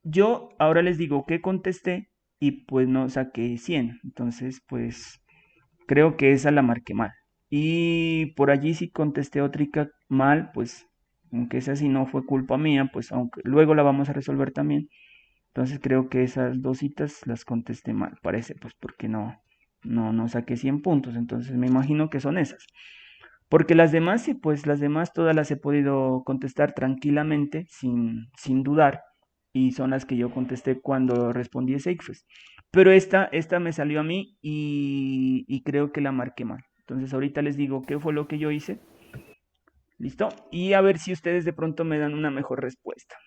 Yo ahora les digo que contesté y pues no saqué 100. Entonces, pues creo que esa la marqué mal. Y por allí si contesté otra mal, pues aunque esa sí no fue culpa mía, pues aunque luego la vamos a resolver también. Entonces creo que esas dos citas las contesté mal, parece, pues porque no saqué 100 puntos. Entonces me imagino que son esas. Porque las demás, sí, pues las demás todas las he podido contestar tranquilamente, sin dudar, y son las que yo contesté cuando respondí ese ICFES. Pero esta me salió a mí y creo que la marqué mal. Entonces ahorita les digo qué fue lo que yo hice. ¿Listo? Y a ver si ustedes de pronto me dan una mejor respuesta.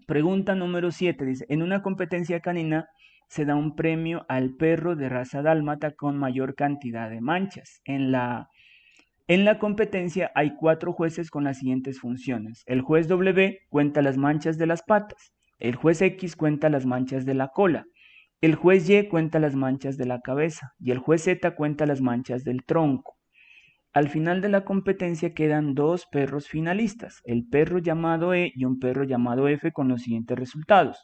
Pregunta número 7 dice, en una competencia canina se da un premio al perro de raza dálmata con mayor cantidad de manchas. En la competencia hay 4 jueces con las siguientes funciones. El juez W cuenta las manchas de las patas. El juez X cuenta las manchas de la cola. El juez Y cuenta las manchas de la cabeza. Y el juez Z cuenta las manchas del tronco. Al final de la competencia quedan 2 perros finalistas, el perro llamado E y un perro llamado F con los siguientes resultados.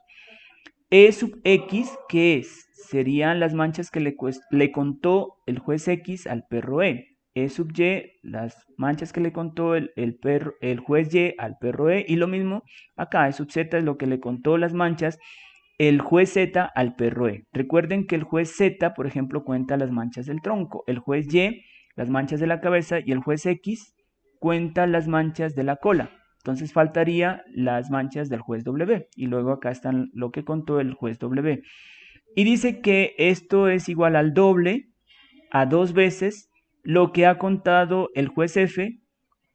E sub X, ¿qué es? Serían las manchas que le contó el juez X al perro E. E sub Y, las manchas que le contó el juez Y al perro E. Y lo mismo acá, E sub Z es lo que le contó las manchas el juez Z al perro E. Recuerden que el juez Z, por ejemplo, cuenta las manchas del tronco. El juez Y, las manchas de la cabeza. Y el juez X cuenta las manchas de la cola. Entonces faltaría las manchas del juez W. Y luego acá están lo que contó el juez W. Y dice que esto es igual al doble, a 2 veces, lo que ha contado el juez F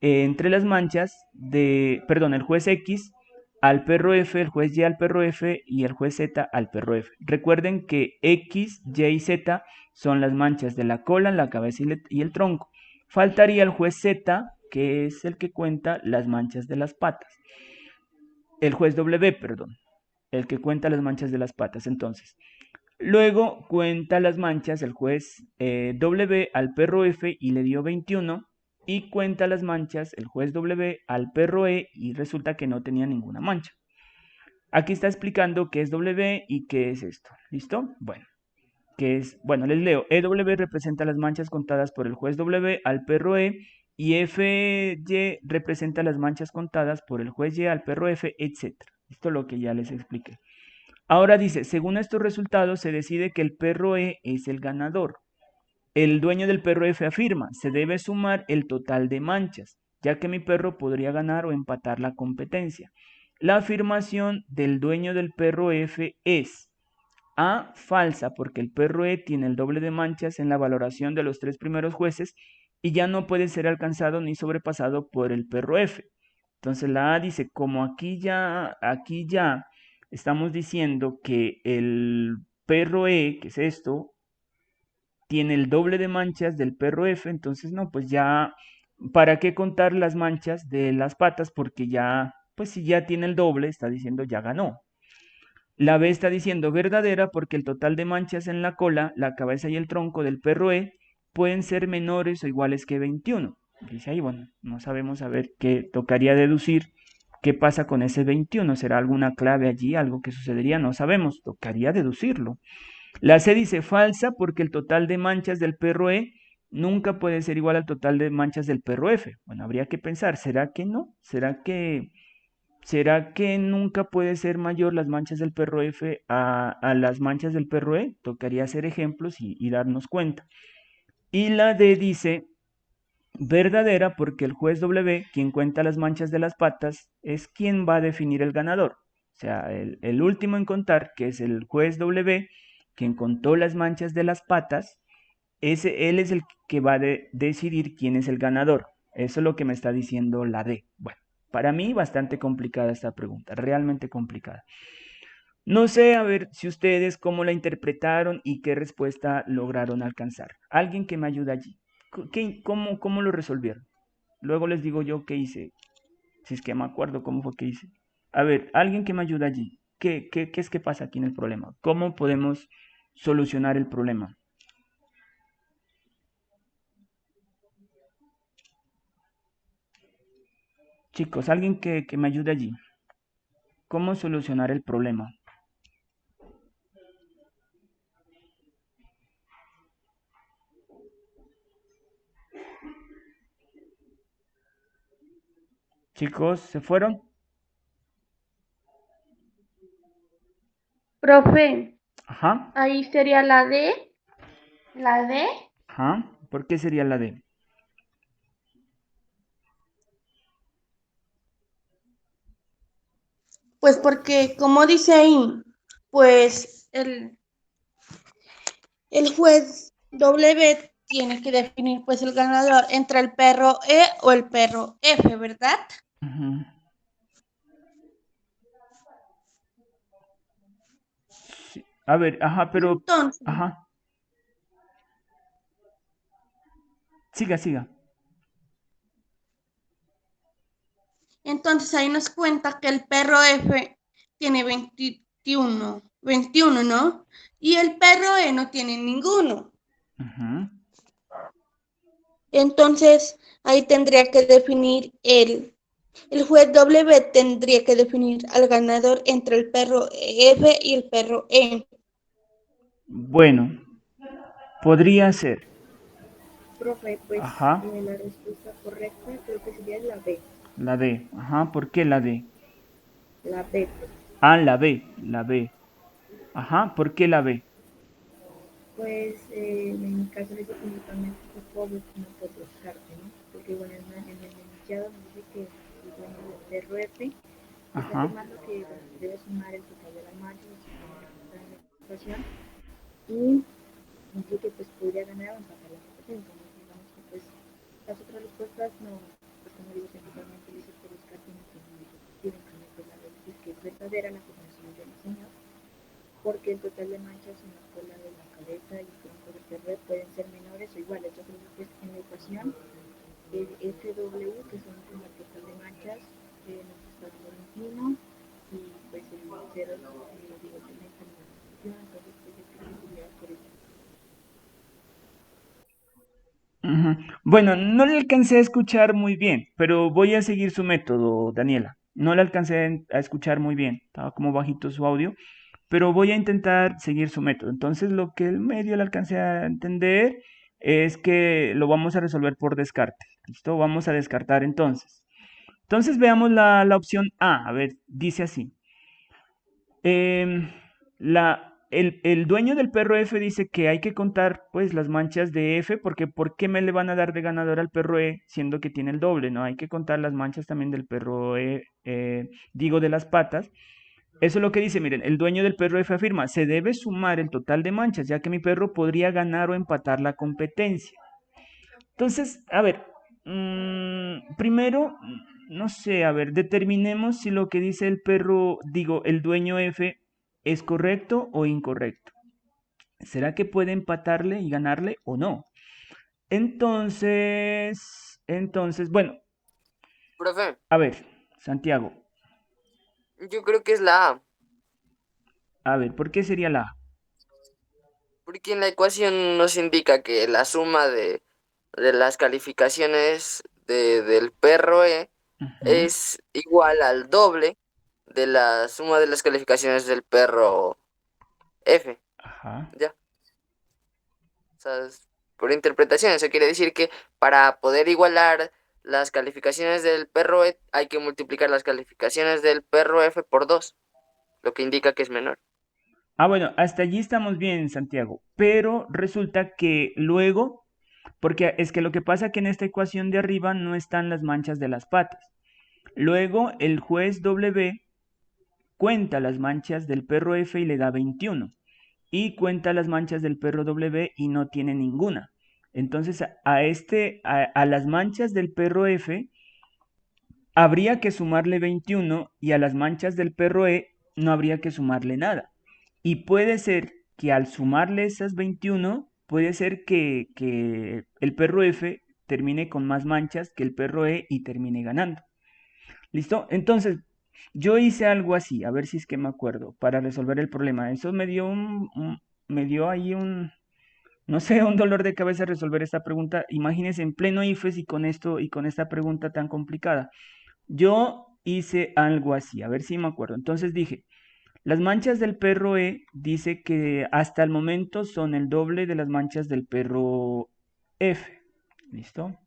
entre las manchas el juez X al perro F, el juez Y al perro F y el juez Z al perro F. Recuerden que X, Y y Z son las manchas de la cola, la cabeza y el tronco. Faltaría el juez Z, que es el que cuenta las manchas de las patas. El juez W, perdón, el que cuenta las manchas de las patas. Entonces, luego cuenta las manchas el juez W al perro F y le dio 21. Y cuenta las manchas el juez W al perro E y resulta que no tenía ninguna mancha. Aquí está explicando qué es W y qué es esto. ¿Listo? Bueno, les leo. EW representa las manchas contadas por el juez W al perro E y FY representa las manchas contadas por el juez Y al perro F, etc. Esto es lo que ya les expliqué. Ahora dice, según estos resultados se decide que el perro E es el ganador. El dueño del perro F afirma, se debe sumar el total de manchas, ya que mi perro podría ganar o empatar la competencia. La afirmación del dueño del perro F es A, falsa, porque el perro E tiene el doble de manchas en la valoración de los 3 primeros jueces y ya no puede ser alcanzado ni sobrepasado por el perro F. Entonces la A dice, como aquí ya estamos diciendo que el perro E, que es esto, tiene el doble de manchas del perro F, entonces no, pues ya, ¿para qué contar las manchas de las patas? Porque ya, pues si ya tiene el doble, está diciendo ya ganó. La B está diciendo verdadera porque el total de manchas en la cola, la cabeza y el tronco del perro E pueden ser menores o iguales que 21. Dice ahí, bueno, no sabemos a ver qué tocaría deducir. ¿Qué pasa con ese 21? ¿Será alguna clave allí? ¿Algo que sucedería? No sabemos, tocaría deducirlo. La C dice falsa porque el total de manchas del perro E nunca puede ser igual al total de manchas del perro F. Bueno, habría que pensar, ¿será que no? ¿Será que nunca puede ser mayor las manchas del perro F a las manchas del perro E? Tocaría hacer ejemplos y darnos cuenta. Y la D dice verdadera porque el juez W, quien cuenta las manchas de las patas, es quien va a definir el ganador. O sea, el último en contar, que es el juez W, quien contó las manchas de las patas, él es el que va a decidir quién es el ganador. Eso es lo que me está diciendo la D. Bueno, para mí bastante complicada esta pregunta, realmente complicada. No sé, a ver si ustedes cómo la interpretaron y qué respuesta lograron alcanzar. Alguien que me ayude allí. ¿Cómo lo resolvieron? Luego les digo yo qué hice, si es que me acuerdo cómo fue que hice. A ver, alguien que me ayude allí. ¿Qué es que pasa aquí en el problema? ¿Cómo podemos solucionar el problema? Chicos, alguien que me ayude allí. ¿Cómo solucionar el problema? Chicos, ¿se fueron? Profe, Ajá, ahí sería la D. La D, ajá. ¿Por qué sería la D? pues porque como dice ahí, pues el juez W tiene que definir pues el ganador entre el perro E o el perro F, ¿verdad? Ujú. Sí. A ver, ajá, pero... Entonces, Ajá. Siga, siga. entonces ahí nos cuenta que el perro F tiene 21, ¿no? Y el perro E no tiene ninguno. Ujú. Entonces ahí tendría que definir el juez W tendría que definir al ganador entre el perro F y el perro E. Bueno, podría ser. Profe, pues Ajá, la respuesta correcta creo que sería la B. la D. Ajá, ¿por qué la D? La B, Ah, la B, la B. Ajá, ¿por qué la B? pues en mi caso le dice principalmente que pobre como por descarte, ¿no? Porque bueno, en el enunciado nos dice que el dueño del perro F está Ajá. afirmando que bueno, debe sumar el total de la marcha, si se tiene que contar en la ecuación, y dice que pues podría ganar o empatar la ecuación. Entonces digamos que pues las otras respuestas no, pues como digo, principalmente le dice por descarte no tienen ningún sentido, en cambio pues la verdad es que es verdadera la afirmación del señor, porque el total de manchas en la cola de la cabeza y el tronco del perro pueden ser menores o iguales. Yo creo que pues, en la ecuación el FW, que son como el total de manchas, nos está dando 21 y pues el 0 evidentemente no funciona, entonces pues yo creo que sería por eso. Ujú. Bueno, no le alcancé a escuchar muy bien, pero voy a seguir su método, Daniela. No le alcancé a escuchar muy bien, estaba como bajito su audio, pero voy a intentar seguir su método. Entonces, lo que el medio le alcancé a entender es que lo vamos a resolver por descarte. ¿Listo? Vamos a descartar entonces. Entonces, veamos la opción A. A ver, dice así. Em, el dueño del perro F dice que hay que contar pues las manchas de F porque ¿por qué me le van a dar de ganador al perro E siendo que tiene el doble? ¿No? Hay que contar las manchas también del perro E, digo de las patas. Eso es lo que dice, miren, el dueño del perro F afirma, se debe sumar el total de manchas ya que mi perro podría ganar o empatar la competencia. Entonces, a ver, primero, no sé, a ver, determinemos si lo que dice el perro, digo, el dueño F es correcto o incorrecto. ¿Será que puede empatarle y ganarle o no? Bueno, Profe, a ver, Santiago, yo creo que es la A, a ver, ¿por qué sería la A? porque en la ecuación nos indica que la suma de las calificaciones del perro E Ujú. es igual al doble de la suma de las calificaciones del perro F. Ajá. Ya, o sea, por interpretación, eso quiere decir que para poder igualar las calificaciones del perro E hay que multiplicar las calificaciones del perro F por 2, lo que indica que es menor. Ah, bueno, hasta allí estamos bien, Santiago, pero resulta que luego, porque es que lo que pasa que en esta ecuación de arriba no están las manchas de las patas. Luego el juez W cuenta las manchas del perro F y le da 21. Y cuenta las manchas del perro W y no tiene ninguna. Entonces a las manchas del perro F habría que sumarle 21 y a las manchas del perro E no habría que sumarle nada. Y puede ser que al sumarle esas 21, puede ser que el perro F termine con más manchas que el perro E y termine ganando. ¿Listo? Entonces, yo hice algo así, a ver si es que me acuerdo, para resolver el problema. Eso me dio me dio ahí no sé, un dolor de cabeza resolver esta pregunta. Imagínense en pleno IFES y con esto y con esta pregunta tan complicada. Yo hice algo así, a ver si me acuerdo. Entonces dije, las manchas del perro E dice que hasta el momento son el doble de las manchas del perro F. ¿Listo?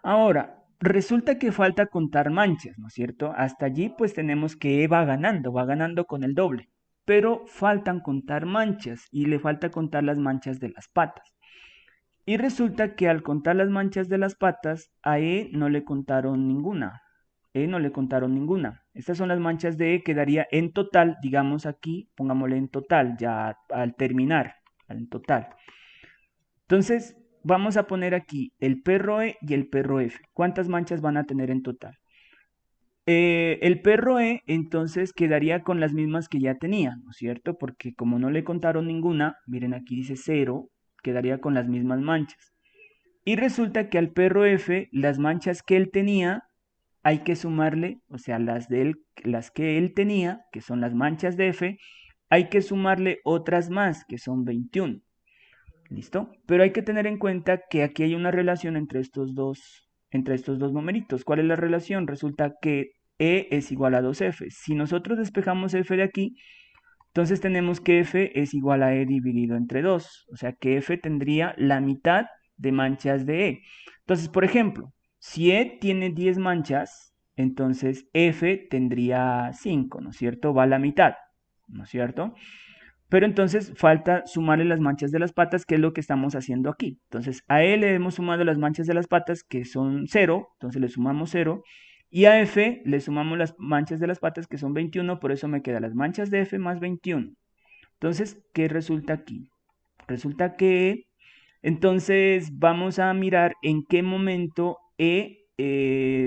Ahora, resulta que falta contar manchas, ¿no es cierto? Hasta allí pues tenemos que E va ganando con el doble. Pero faltan contar manchas y le falta contar las manchas de las patas. Y resulta que al contar las manchas de las patas, a E no le contaron ninguna. No le contaron ninguna. Estas son las manchas de E que daría en total, digamos aquí, pongámosle en total, ya al terminar, en total. Entonces, vamos a poner aquí el perro E y el perro F. ¿Cuántas manchas van a tener en total? El perro E entonces quedaría con las mismas que ya tenía, ¿no es cierto? Porque como no le contaron ninguna, miren aquí dice 0, quedaría con las mismas manchas. Y resulta que al perro F, las manchas que él tenía, hay que sumarle, o sea, las que él tenía, que son las manchas de F, hay que sumarle otras más, que son 21. ¿Listo? Pero hay que tener en cuenta que aquí hay una relación entre estos dos numeritos. ¿Cuál es la relación? Resulta que E es igual a 2F. Si nosotros despejamos F de aquí, entonces tenemos que F es igual a E dividido entre 2. O sea que F tendría la mitad de manchas de E. Entonces, por ejemplo, si E tiene 10 manchas, entonces F tendría 5, ¿no es cierto? Va a la mitad, ¿no es cierto? Pero entonces falta sumarle las manchas de las patas, que es lo que estamos haciendo aquí. Entonces a E le hemos sumado las manchas de las patas, que son 0, entonces le sumamos 0. Y a F le sumamos las manchas de las patas, que son 21, por eso me quedan las manchas de F más 21. Entonces, ¿qué resulta aquí? Resulta que, entonces vamos a mirar en qué momento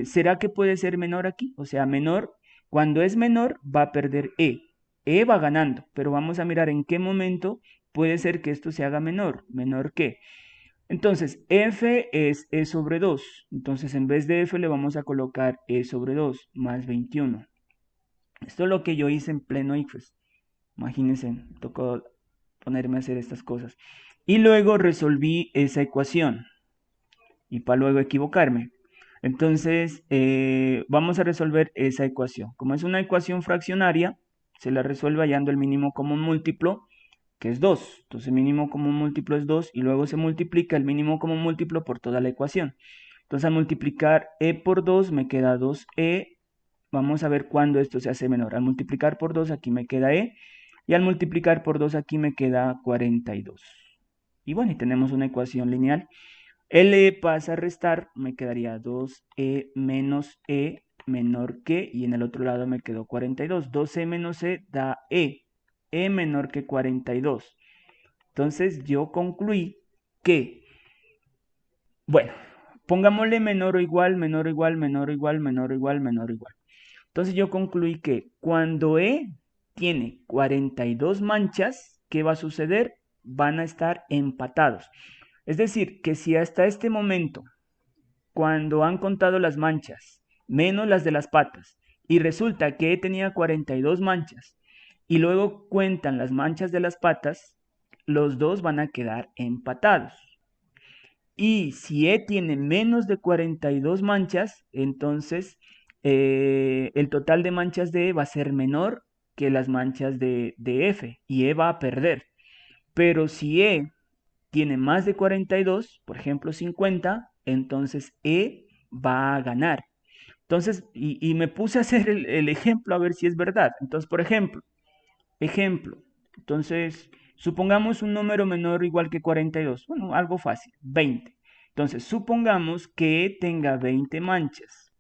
¿será que puede ser menor aquí? O sea, menor, cuando es menor va a perder E. E va ganando, pero vamos a mirar en qué momento puede ser que esto se haga menor. ¿Menor qué? Entonces, F es E sobre 2. Entonces, en vez de F le vamos a colocar E sobre 2 más 21. Esto es lo que yo hice en pleno ICFES. Imagínense, tocó ponerme a hacer estas cosas. Y luego resolví esa ecuación. Y para luego equivocarme. Entonces, vamos a resolver esa ecuación. Como es una ecuación fraccionaria, se la resuelve hallando el mínimo común múltiplo, que es 2. Entonces, el mínimo común múltiplo es 2 y luego se multiplica el mínimo común múltiplo por toda la ecuación. Entonces, al multiplicar E por 2 me queda 2E. Vamos a ver cuándo esto se hace menor. Al multiplicar por 2 aquí me queda E y al multiplicar por 2 aquí me queda 42. Y bueno, y tenemos una ecuación lineal. L pasa a restar, me quedaría 2E menos E menor que, y en el otro lado me quedó 42. 2E menos E da E menor que 42. Entonces yo concluí que, bueno, pongámosle menor o igual, menor o igual, menor o igual, menor o igual, menor o igual. Entonces yo concluí que cuando E tiene 42 manchas, ¿qué va a suceder? Van a estar empatados. Es decir, que si hasta este momento, cuando han contado las manchas, menos las de las patas, y resulta que E tenía 42 manchas, y luego cuentan las manchas de las patas, los dos van a quedar empatados. Y si E tiene menos de 42 manchas, entonces el total de manchas de E va a ser menor que las manchas de F, y E va a perder. Pero si E tiene más de 42, por ejemplo 50, entonces E va a ganar. Entonces, y me puse a hacer el ejemplo a ver si es verdad. Entonces, por ejemplo, entonces, supongamos un número menor o igual que 42. Bueno, algo fácil, 20. Entonces, supongamos que E tenga 20 manchas.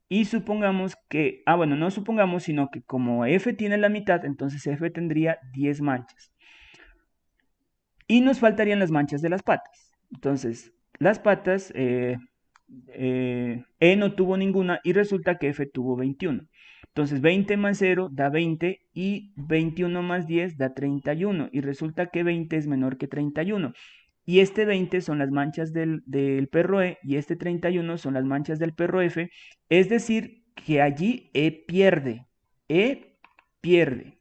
Y supongamos que, bueno, no supongamos, sino que como F tiene la mitad, entonces F tendría 10 manchas. Y nos faltarían las manchas de las patas. Entonces, las patas, E no tuvo ninguna y resulta que F tuvo 21. Entonces 20 más 0 da 20 y 21 más 10 da 31 y resulta que 20 es menor que 31. Y este 20 son las manchas del perro E y este 31 son las manchas del perro F. Es decir, que allí E pierde. E pierde.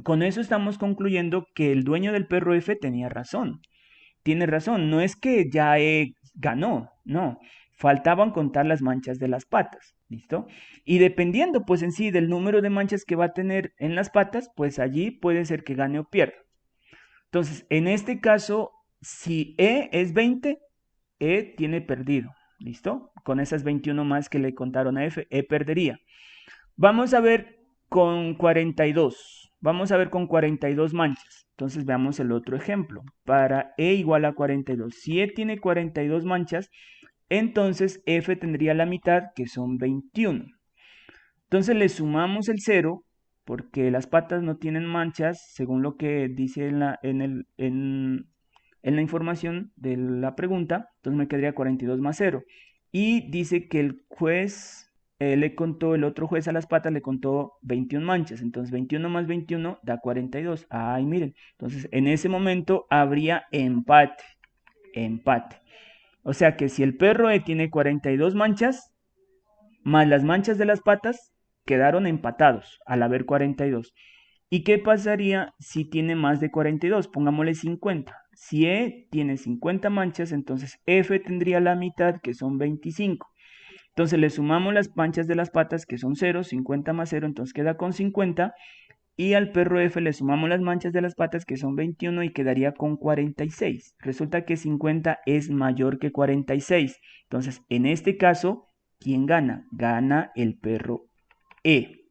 Con eso estamos concluyendo que el dueño del perro F tenía razón. Tiene razón, no es que ya ganó, no. Faltaban contar las manchas de las patas, ¿listo? Y dependiendo, pues en sí, del número de manchas que va a tener en las patas, pues allí puede ser que gane o pierda. Entonces, en este caso, si E es 20, E tiene perdido, ¿listo? Con esas 21 más que le contaron a F, E perdería. Vamos a ver con 42. Vamos a ver con 42 manchas. Entonces veamos el otro ejemplo. Para E igual a 42. Si E tiene 42 manchas, entonces F tendría la mitad, que son 21. Entonces le sumamos el 0, porque las patas no tienen manchas, según lo que dice en la información de la pregunta. Entonces me quedaría 42 más 0. Y dice que el juez le contó, el otro juez a las patas le contó 21 manchas. Entonces 21 más 21 da 42. Ay, miren. Entonces en ese momento habría empate. Empate. O sea que si el perro E tiene 42 manchas, más las manchas de las patas, quedaron empatados al haber 42. ¿Y qué pasaría si tiene más de 42? Pongámosle 50. Si E tiene 50 manchas, entonces F tendría la mitad, que son 25. Entonces le sumamos las manchas de las patas, que son 0, 50 más 0, entonces queda con 50. Y al perro F le sumamos las manchas de las patas, que son 21, y quedaría con 46. Resulta que 50 es mayor que 46. Entonces, en este caso, ¿quién gana? Gana el perro E.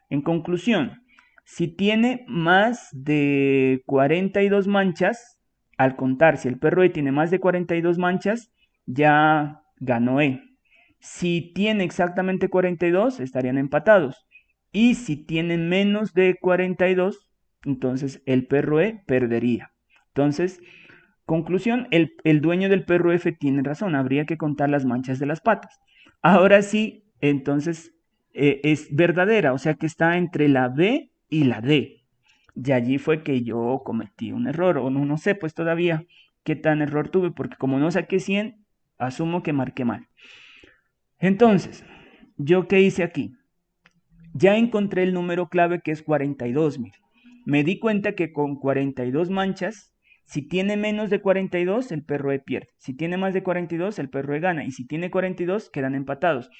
En conclusión, si tiene más de 42 manchas, al contar, si el perro E tiene más de 42 manchas, ya ganó E. Si tiene exactamente 42, estarían empatados. Y si tiene menos de 42, entonces el perro E perdería. Entonces, conclusión, el dueño del perro F tiene razón, habría que contar las manchas de las patas. Ahora sí, entonces es verdadera, o sea que está entre la B y la D. Y allí fue que yo cometí un error, o no sé pues todavía qué tan error tuve, porque como no saqué 100, asumo que marqué mal. Entonces, ¿yo qué hice aquí? Ya encontré el número clave que es 42, mire. Me di cuenta que con 42 manchas, si tiene menos de 42, el perro E pierde. Si tiene más de 42, el perro E gana. Y si tiene 42, quedan empatados.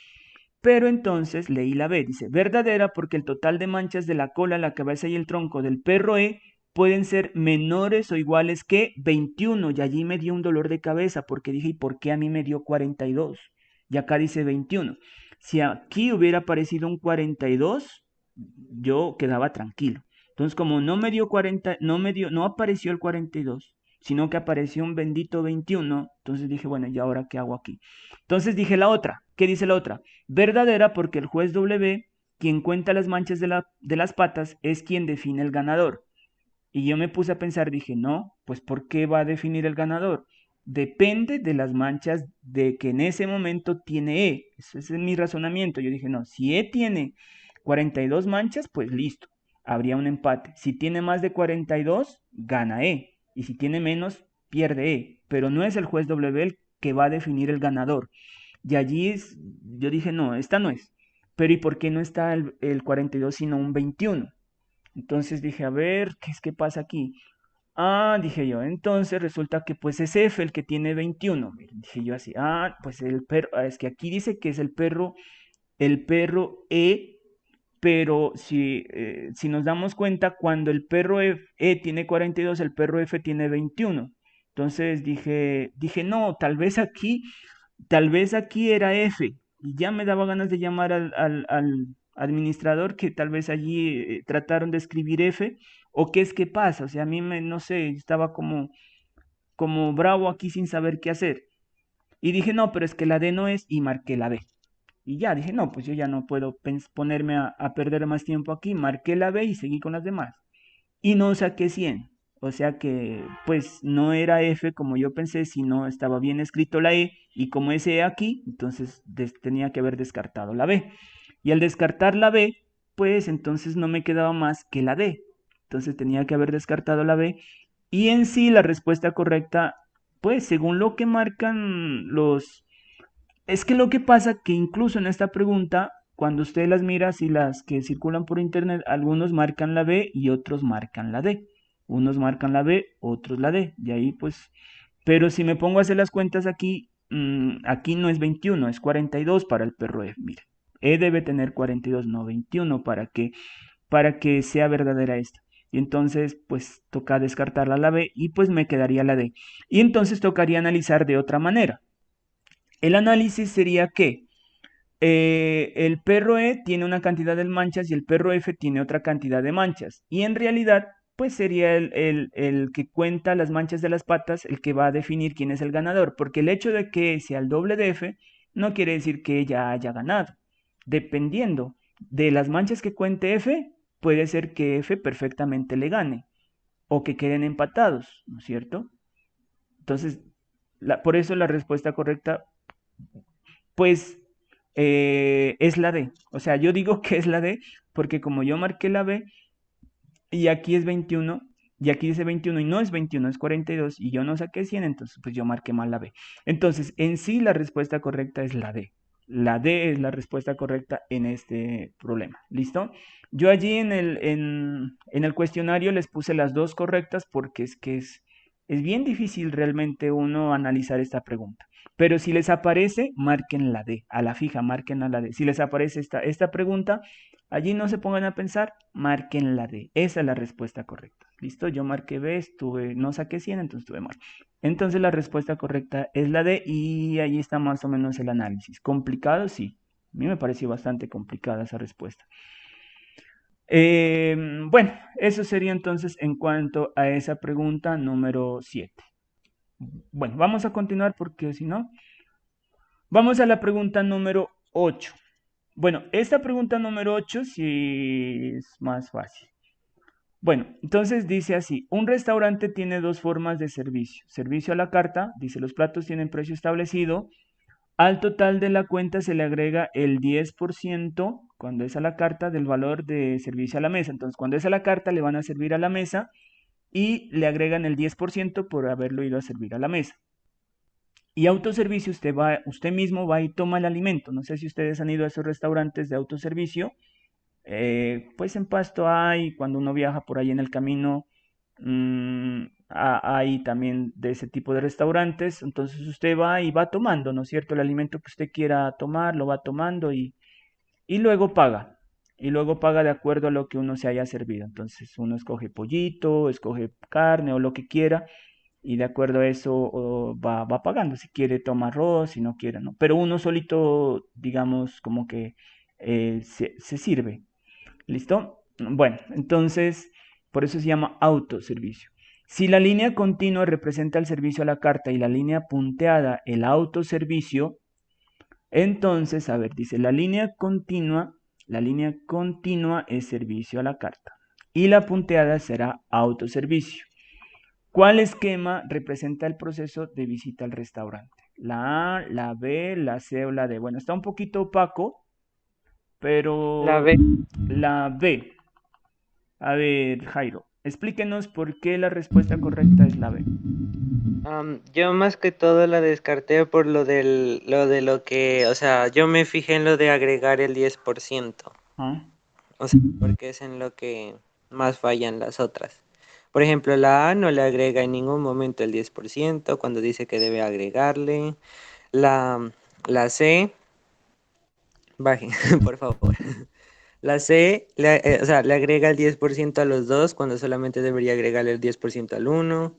Pero entonces leí la B, dice, verdadera porque el total de manchas de la cola, la cabeza y el tronco del perro E pueden ser menores o iguales que 21. Y allí me dio un dolor de cabeza porque dije, ¿y por qué a mí me dio 42? Y acá dice 21. Si aquí hubiera aparecido un 42, yo quedaba tranquilo. Entonces, como no me dio 40, no apareció el 42, sino que apareció un bendito 21, entonces dije, bueno, ¿y ahora qué hago aquí? Entonces dije la otra. ¿Qué dice la otra? Verdadera porque el juez W, quien cuenta las manchas de las patas, es quien define el ganador. Y yo me puse a pensar, dije, no, pues ¿por qué va a definir el ganador? Depende de las manchas de que en ese momento tiene E. Ese es mi razonamiento. Yo dije, no, si E tiene 42 manchas, pues listo, habría un empate. Si tiene más de 42, gana E. Y si tiene menos, pierde E. Pero no es el juez W el que va a definir el ganador. Y allí yo dije, no, esta no es. Pero ¿y por qué no está el 42 sino un 21? Entonces dije, a ver, ¿qué pasa aquí? Ah, dije yo, entonces resulta que pues es F el que tiene 21. Miren, dije yo así, pues el perro, es que aquí dice que es el perro E, pero si nos damos cuenta, cuando el perro E tiene 42, el perro F tiene 21. Entonces dije, no, tal vez aquí era F. Y ya me daba ganas de llamar al administrador que tal vez allí trataron de escribir F. ¿O qué es que pasa? O sea, a mí no sé, estaba como bravo aquí sin saber qué hacer. Y dije, no, pero es que la D no es, y marqué la B. Y ya dije, no, pues yo ya no puedo ponerme a perder más tiempo aquí. Marqué la B y seguí con las demás. Y no saqué 100. O sea que pues no era F como yo pensé, sino estaba bien escrito la E y como es E aquí, entonces tenía que haber descartado la B. Y al descartar la B, pues entonces no me quedaba más que la D. Entonces tenía que haber descartado la B. Y en sí la respuesta correcta, pues según lo que marcan los... Es que lo que pasa que incluso en esta pregunta, cuando usted las mira, si las que circulan por internet, algunos marcan la B y otros marcan la D. Unos marcan la B, otros la D. De ahí pues... Pero si me pongo a hacer las cuentas aquí, aquí no es 21, es 42 para el perro F. Mire, E debe tener 42, no 21, para que sea verdadera esta. Y entonces, pues toca descartarla la B y pues me quedaría la D. Y entonces tocaría analizar de otra manera. El análisis sería que el perro E tiene una cantidad de manchas y el perro F tiene otra cantidad de manchas. Y en realidad, pues sería el que cuenta las manchas de las patas el que va a definir quién es el ganador. Porque el hecho de que sea el doble de F no quiere decir que ella haya ganado. Dependiendo de las manchas que cuente F, puede ser que F perfectamente le gane o que queden empatados, ¿no es cierto? Entonces, por eso la respuesta correcta, pues, es la D. O sea, yo digo que es la D porque como yo marqué la B y aquí es 21 y aquí dice 21 y no es 21, es 42 y yo no saqué 100, entonces pues yo marqué mal la B. Entonces, en sí la respuesta correcta es la D. La D es la respuesta correcta en este problema. ¿Listo? Yo allí en el cuestionario les puse las dos correctas porque es bien difícil realmente uno analizar esta pregunta. Pero si les aparece, marquen la D. A la fija, marquen a la D. Si les aparece esta pregunta, allí no se pongan a pensar, marquen la D. Esa es la respuesta correcta. ¿Listo? Yo marqué B, no saqué 100, entonces estuve mal. Entonces la respuesta correcta es la D y ahí está más o menos el análisis. ¿Complicado? Sí. A mí me pareció bastante complicada esa respuesta. Bueno, eso sería entonces en cuanto a esa pregunta número 7. Bueno, vamos a continuar porque si no... Vamos a la pregunta número 8. Bueno, esta pregunta número 8 sí es más fácil. Bueno, entonces dice así, un restaurante tiene dos formas de servicio. Servicio a la carta, dice los platos tienen precio establecido. Al total de la cuenta se le agrega el 10% cuando es a la carta del valor de servicio a la mesa. Entonces, cuando es a la carta le van a servir a la mesa y le agregan el 10% por haberlo ido a servir a la mesa. Y autoservicio, usted mismo va y toma el alimento. No sé si ustedes han ido a esos restaurantes de autoservicio. Pues en Pasto hay, cuando uno viaja por ahí en el camino, hay también de ese tipo de restaurantes. Entonces usted va y va tomando, ¿no es cierto? El alimento que usted quiera tomar, lo va tomando y luego paga. Y luego paga de acuerdo a lo que uno se haya servido. Entonces uno escoge pollito, escoge carne o lo que quiera y de acuerdo a eso va pagando, si quiere toma arroz, si no quiere, ¿no? Pero uno solito, digamos, como que se sirve, ¿listo? Bueno, entonces, por eso se llama autoservicio. Si la línea continua representa el servicio a la carta y la línea punteada el autoservicio, entonces, a ver, dice, la línea continua es servicio a la carta y la punteada será autoservicio. ¿Cuál esquema representa el proceso de visita al restaurante? ¿La A, la B, la C o la D? Bueno, está un poquito opaco, pero La B. la B. A ver, Jairo, explíquenos por qué la respuesta correcta es la B. Yo más que todo la descarté por lo de lo que, o sea, yo me fijé en lo de agregar el 10%. ¿Ah? O sea, porque es en lo que más fallan las otras. Por ejemplo, la A no le agrega en ningún momento el 10% cuando dice que debe agregarle. La C, baje, por favor. La C, o sea, le agrega el 10% a los dos cuando solamente debería agregarle el 10% al uno.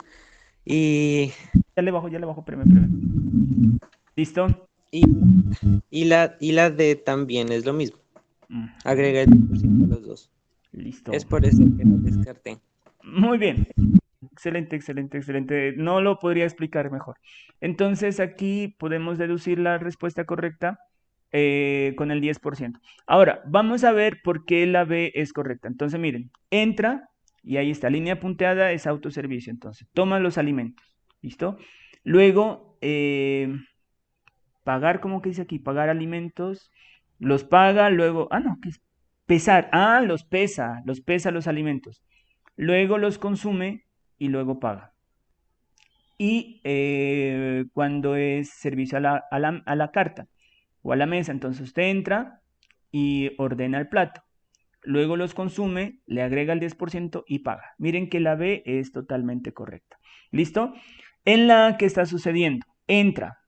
Y, Ya le bajo, espérame. ¿Listo? y, y la D también es lo mismo. Agrega el 10% a los dos. Listo. Es por eso que lo descarté. Muy bien. Excelente. No lo podría explicar mejor. Entonces aquí podemos deducir la respuesta correcta con el 10%. Ahora, vamos a ver por qué la B es correcta. Entonces, miren, entra Y ahí está, línea punteada es autoservicio. Entonces, toma los alimentos. ¿Listo? Luego, pagar, ¿cómo que dice aquí? Pagar alimentos. Los paga, luego, no, ¿qué es? Pesar. Los pesa los alimentos. Luego los consume y luego paga. Y cuando es servicio a la carta o a la mesa, entonces usted entra y ordena el plato. Luego los consume, le agrega el 10% y paga. Miren que la B es totalmente correcta. ¿Listo? En la A, ¿qué está sucediendo? Entra.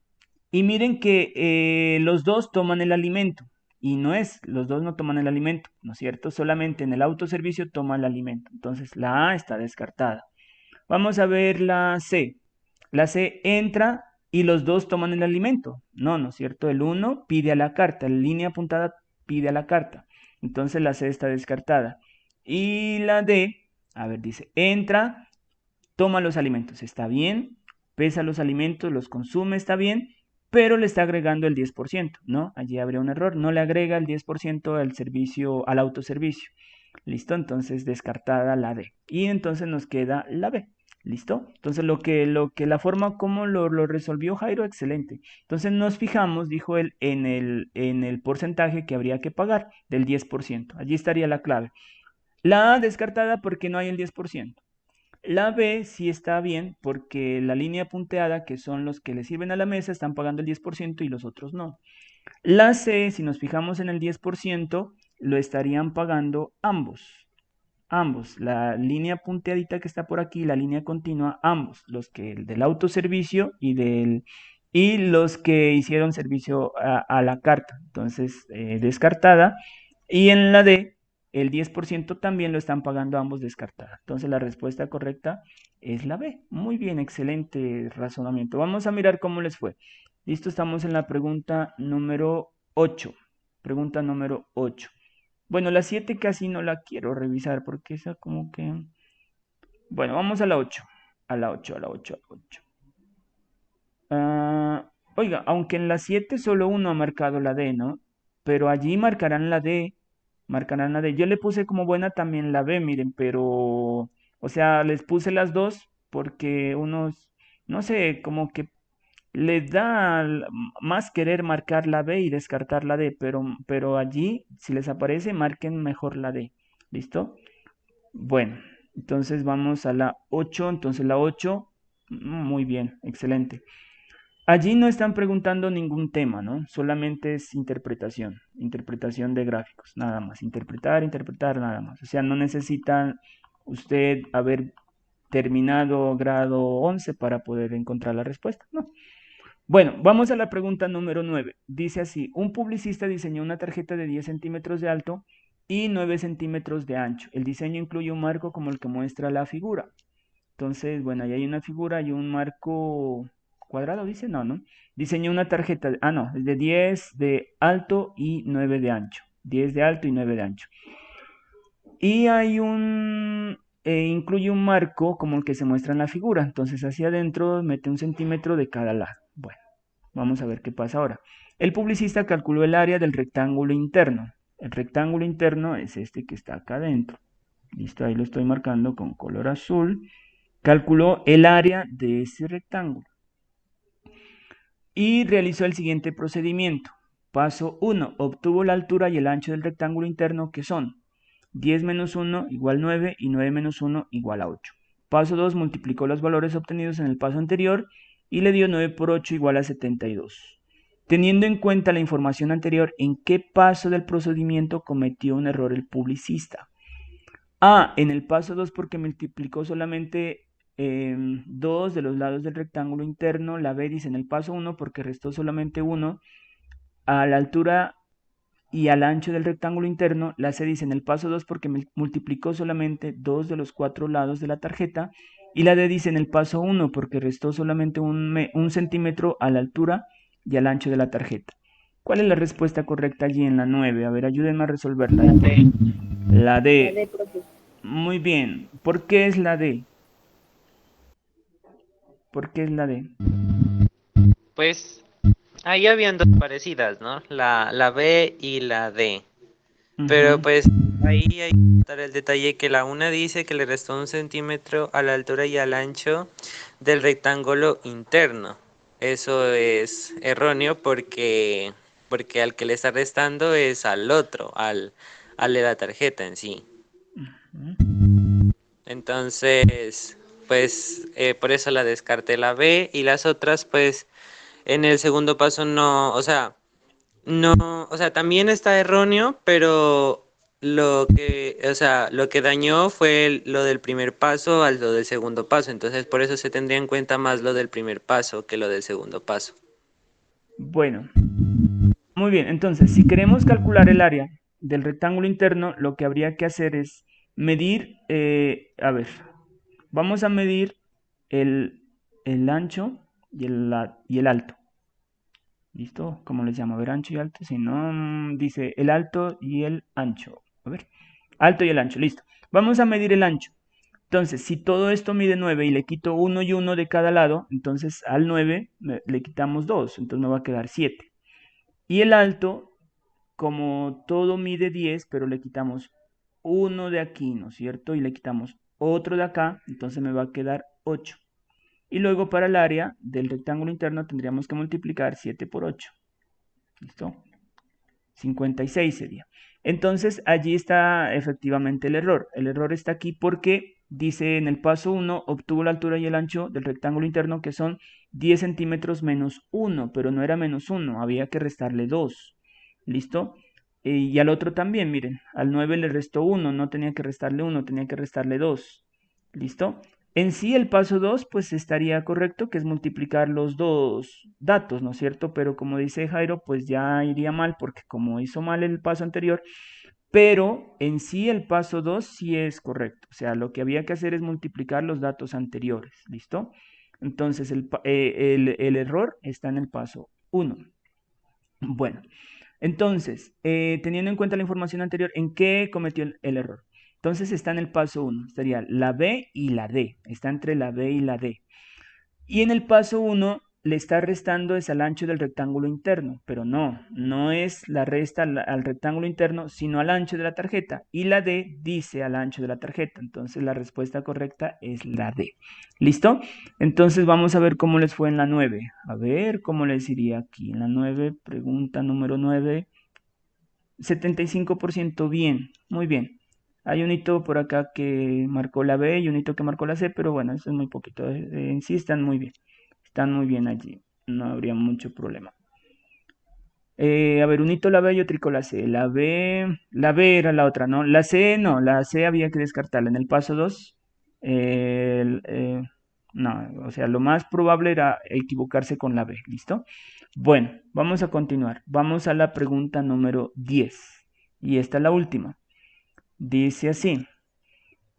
Y miren que los dos toman el alimento. Y los dos no toman el alimento, ¿no es cierto? Solamente en el autoservicio toma el alimento. Entonces la A está descartada. Vamos a ver la C. La C entra y los dos toman el alimento. No, ¿no es cierto? El 1 pide a la carta, la línea apuntada pide a la carta. Entonces la C está descartada. Y la D, a ver, dice, entra, toma los alimentos, está bien, pesa los alimentos, los consume, está bien, pero le está agregando el 10%, ¿no? Allí habría un error, no le agrega el 10% al servicio, al autoservicio. ¿Listo? Entonces descartada la D. Y entonces nos queda la B. ¿Listo? Entonces la forma como lo resolvió Jairo, excelente. Entonces nos fijamos, dijo él, en el porcentaje que habría que pagar del 10%. Allí estaría la clave. La A descartada porque no hay el 10%. La B sí está bien porque la línea punteada, que son los que le sirven a la mesa, están pagando el 10% y los otros no. La C, si nos fijamos en el 10%, lo estarían pagando ambos. Ambos, la línea punteadita que está por aquí, la línea continua, ambos, los que del autoservicio y los que hicieron servicio a la carta. Entonces, descartada. Y en la D, el 10% también lo están pagando ambos, descartada. Entonces, la respuesta correcta es la B. Muy bien, excelente razonamiento. Vamos a mirar cómo les fue. Listo, estamos en la pregunta número 8. Pregunta número 8. Bueno, la 7 casi no la quiero revisar porque esa como que... Bueno, vamos a la 8. A la 8, a la 8, a la 8. Oiga, aunque en la 7 solo uno ha marcado la D, ¿no? Pero allí marcarán la D. Marcarán la D. Yo le puse como buena también la B, miren, pero... O sea, les puse las dos porque unos... No sé, como que le da más querer marcar la B y descartar la D, pero allí, si les aparece, marquen mejor la D. ¿Listo? Bueno, entonces vamos a la 8. Entonces la 8, muy bien, excelente. Allí no están preguntando ningún tema, ¿no? Solamente es interpretación de gráficos, nada más. Interpretar, nada más. O sea, no necesitan usted haber terminado grado 11 para poder encontrar la respuesta, ¿no? Bueno, vamos a la pregunta número 9. Dice así, un publicista diseñó una tarjeta de 10 centímetros de alto y 9 centímetros de ancho. El diseño incluye un marco como el que muestra la figura. Entonces, bueno, ahí hay una figura y un marco cuadrado, dice, no. Diseñó una tarjeta, no, es de 10 de alto y 9 de ancho. 10 de alto y 9 de ancho. Y hay incluye un marco como el que se muestra en la figura. Entonces, hacia adentro mete 1 centímetro de cada lado. Bueno, vamos a ver qué pasa ahora. El publicista calculó el área del rectángulo interno. El rectángulo interno es este que está acá adentro. Listo, ahí lo estoy marcando con color azul. Calculó el área de ese rectángulo. Y realizó el siguiente procedimiento. Paso 1. Obtuvo la altura y el ancho del rectángulo interno, que son 10 menos 1 igual 9 y 9 menos 1 igual a 8. Paso 2. Multiplicó los valores obtenidos en el paso anterior y le dio 9 por 8 igual a 72. Teniendo en cuenta la información anterior, ¿en qué paso del procedimiento cometió un error el publicista? A. En el paso 2 porque multiplicó solamente 2 de los lados del rectángulo interno. La B dice en el paso 1 porque restó solamente 1 a la altura y al ancho del rectángulo interno. La C dice en el paso 2 porque multiplicó solamente 2 de los 4 lados de la tarjeta. Y la D dice en el paso 1 porque restó solamente un centímetro a la altura y al ancho de la tarjeta. ¿Cuál es la respuesta correcta allí en la 9? A ver, ayúdenme a resolverla. La D. La D, profe. Muy bien. ¿Por qué es la D? ¿Por qué es la D? Pues ahí habían dos parecidas, ¿no? La B y la D. Pero Ujú. pues ahí hay que notar el detalle que la una dice que le restó 1 centímetro a la altura y al ancho del rectángulo interno. Eso es erróneo porque al que le está restando es al otro, al de la tarjeta en sí. Ujú. Entonces, pues por eso la descarté la B y las otras pues en el segundo paso no, o sea, no, o sea, también está erróneo, pero lo que dañó fue lo del primer paso al lo del segundo paso, entonces por eso se tendría en cuenta más lo del primer paso que lo del segundo paso. Bueno, muy bien. Entonces, si queremos calcular el área del rectángulo interno, lo que habría que hacer es medir, a ver, vamos a medir el, el ancho y el alto. ¿Listo? ¿Cómo les llamo? A ver, ancho y alto. Si no, dice el alto y el ancho. A ver, alto y el ancho, listo. Vamos a medir el ancho. Entonces, si todo esto mide 9 y le quito 1 y 1 de cada lado, entonces al 9 le quitamos 2, entonces me va a quedar 7. Y el alto, como todo mide 10, pero le quitamos uno de aquí, ¿no es cierto? Y le quitamos otro de acá, entonces me va a quedar 8. Y luego para el área del rectángulo interno tendríamos que multiplicar 7 por 8. ¿Listo? 56 sería. Entonces allí está efectivamente el error. El error está aquí porque dice en el paso 1 obtuvo la altura y el ancho del rectángulo interno que son 10 centímetros menos 1, pero no era menos 1, había que restarle 2. ¿Listo? Y al otro también, miren, al 9 le restó 1, no tenía que restarle 1, tenía que restarle 2. ¿Listo? En sí el paso 2 pues estaría correcto, que es multiplicar los dos datos, ¿no es cierto? Pero como dice Jairo, pues ya iría mal porque como hizo mal el paso anterior, pero en sí el paso 2 sí es correcto. O sea, lo que había que hacer es multiplicar los datos anteriores, ¿listo? Entonces el error está en el paso 1. Bueno, entonces, teniendo en cuenta la información anterior, ¿en qué cometió el error? Entonces está en el paso 1, sería la B y la D, está entre la B y la D. Y en el paso 1 le está restando es al ancho del rectángulo interno, pero no es la resta al rectángulo interno, sino al ancho de la tarjeta. Y la D dice al ancho de la tarjeta, entonces la respuesta correcta es la D. ¿Listo? Entonces vamos a ver cómo les fue en la 9. A ver cómo les iría aquí. En la 9, pregunta número 9. 75% bien, muy bien. Hay un hito por acá que marcó la B y un hito que marcó la C, pero bueno, eso es muy poquito. En sí están muy bien. Están muy bien allí. No habría mucho problema. A ver, un hito la B y otro hito la C. La B era la otra, ¿no? La C no, la C había que descartarla. En el paso 2, no, o sea, lo más probable era equivocarse con la B, ¿listo? Bueno, vamos a continuar. Vamos a la pregunta número 10. Y esta es la última. Dice así.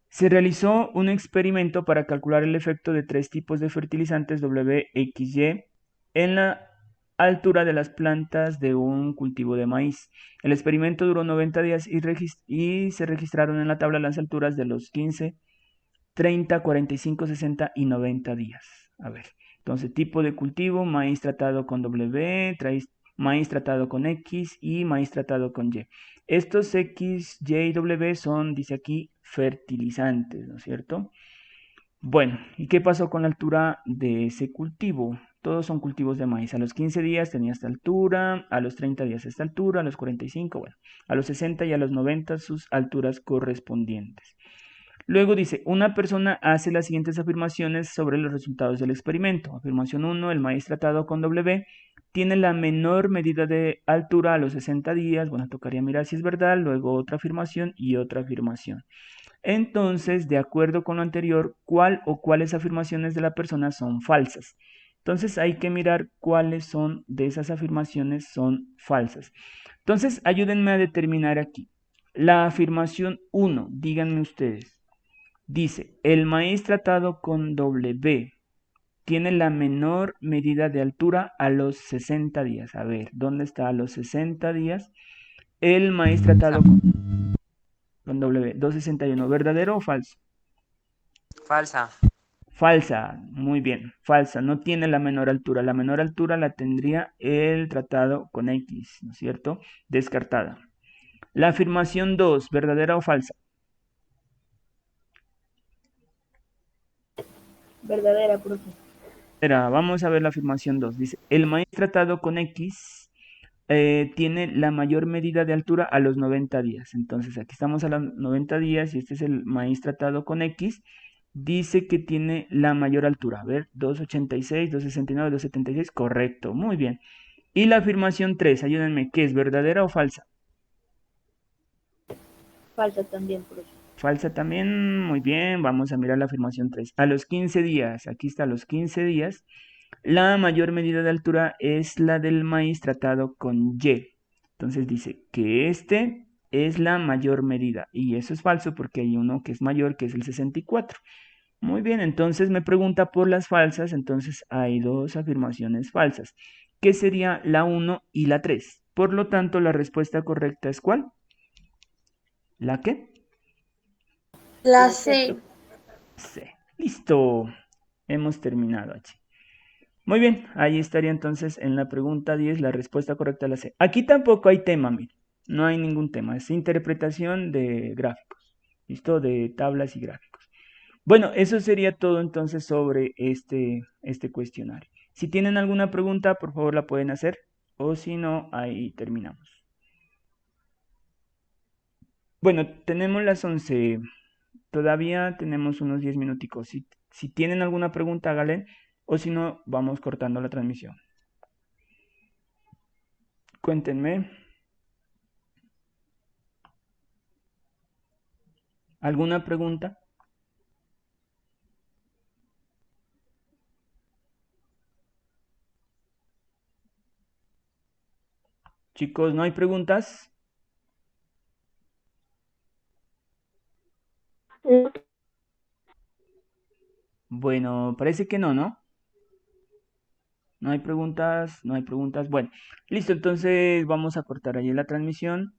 Se realizó un experimento para calcular el efecto de tres tipos de fertilizantes W, X, Y en la altura de las plantas de un cultivo de maíz. El experimento duró 90 días y se registraron en la tabla las alturas de los 15, 30, 45, 60 y 90 días. A ver, entonces tipo de cultivo, maíz tratado con W, maíz tratado con X y maíz tratado con Y. Estos X, Y y W son, dice aquí, fertilizantes, ¿no es cierto? Bueno, ¿y qué pasó con la altura de ese cultivo? Todos son cultivos de maíz. A los 15 días tenía esta altura, a los 30 días esta altura, a los 45, bueno, a los 60 y a los 90 sus alturas correspondientes. Luego dice, una persona hace las siguientes afirmaciones sobre los resultados del experimento. Afirmación 1, el maíz tratado con W tiene la menor medida de altura a los 60 días. Bueno, tocaría mirar si es verdad. Luego otra afirmación y otra afirmación. Entonces, de acuerdo con lo anterior, ¿cuál o cuáles afirmaciones de la persona son falsas? Entonces hay que mirar cuáles son de esas afirmaciones son falsas. Entonces, ayúdenme a determinar aquí. La afirmación 1, díganme ustedes. Dice, el maíz tratado con W tiene la menor medida de altura a los 60 días. A ver, ¿dónde está a los 60 días? El maíz tratado con W, 261. ¿Verdadero o falso? Falsa. Falsa, muy bien, falsa, no tiene la menor altura. La menor altura la tendría el tratado con X, ¿no es cierto? Descartada. La afirmación 2, ¿verdadera o falsa? Verdadera, profe. Espera, vamos a ver la afirmación 2. Dice, el maíz tratado con X tiene la mayor medida de altura a los 90 días. Entonces, aquí estamos a los 90 días y este es el maíz tratado con X. Dice que tiene la mayor altura. A ver, 2,86, 2,69, 2,76. Correcto, muy bien. Y la afirmación 3, ayúdenme, ¿qué es verdadera o falsa? Falsa también, profe. Falsa también, muy bien, vamos a mirar la afirmación 3. A los 15 días, aquí está, a los 15 días, la mayor medida de altura es la del maíz tratado con Y. Entonces dice que este es la mayor medida. Y eso es falso porque hay uno que es mayor, que es el 64. Muy bien, entonces me pregunta por las falsas, entonces hay dos afirmaciones falsas, que sería la 1 y la 3. Por lo tanto, la respuesta correcta es ¿cuál? ¿La qué? La La C. C. C. Listo. Hemos terminado, H. Muy bien, ahí estaría entonces en la pregunta 10 la respuesta correcta a la C. Aquí tampoco hay tema, mire. No hay ningún tema. Es interpretación de gráficos. ¿Listo? De tablas y gráficos. Bueno, eso sería todo entonces sobre este cuestionario. Si tienen alguna pregunta, por favor la pueden hacer. O si no, ahí terminamos. Bueno, tenemos las 11. Todavía tenemos unos 10 minuticos. Si tienen alguna pregunta, háganle. O si no, vamos cortando la transmisión. Cuéntenme. ¿Alguna pregunta? Chicos, ¿no hay preguntas? Bueno, parece que no, ¿no? No hay preguntas, no hay preguntas. Bueno, listo, entonces vamos a cortar allí la transmisión.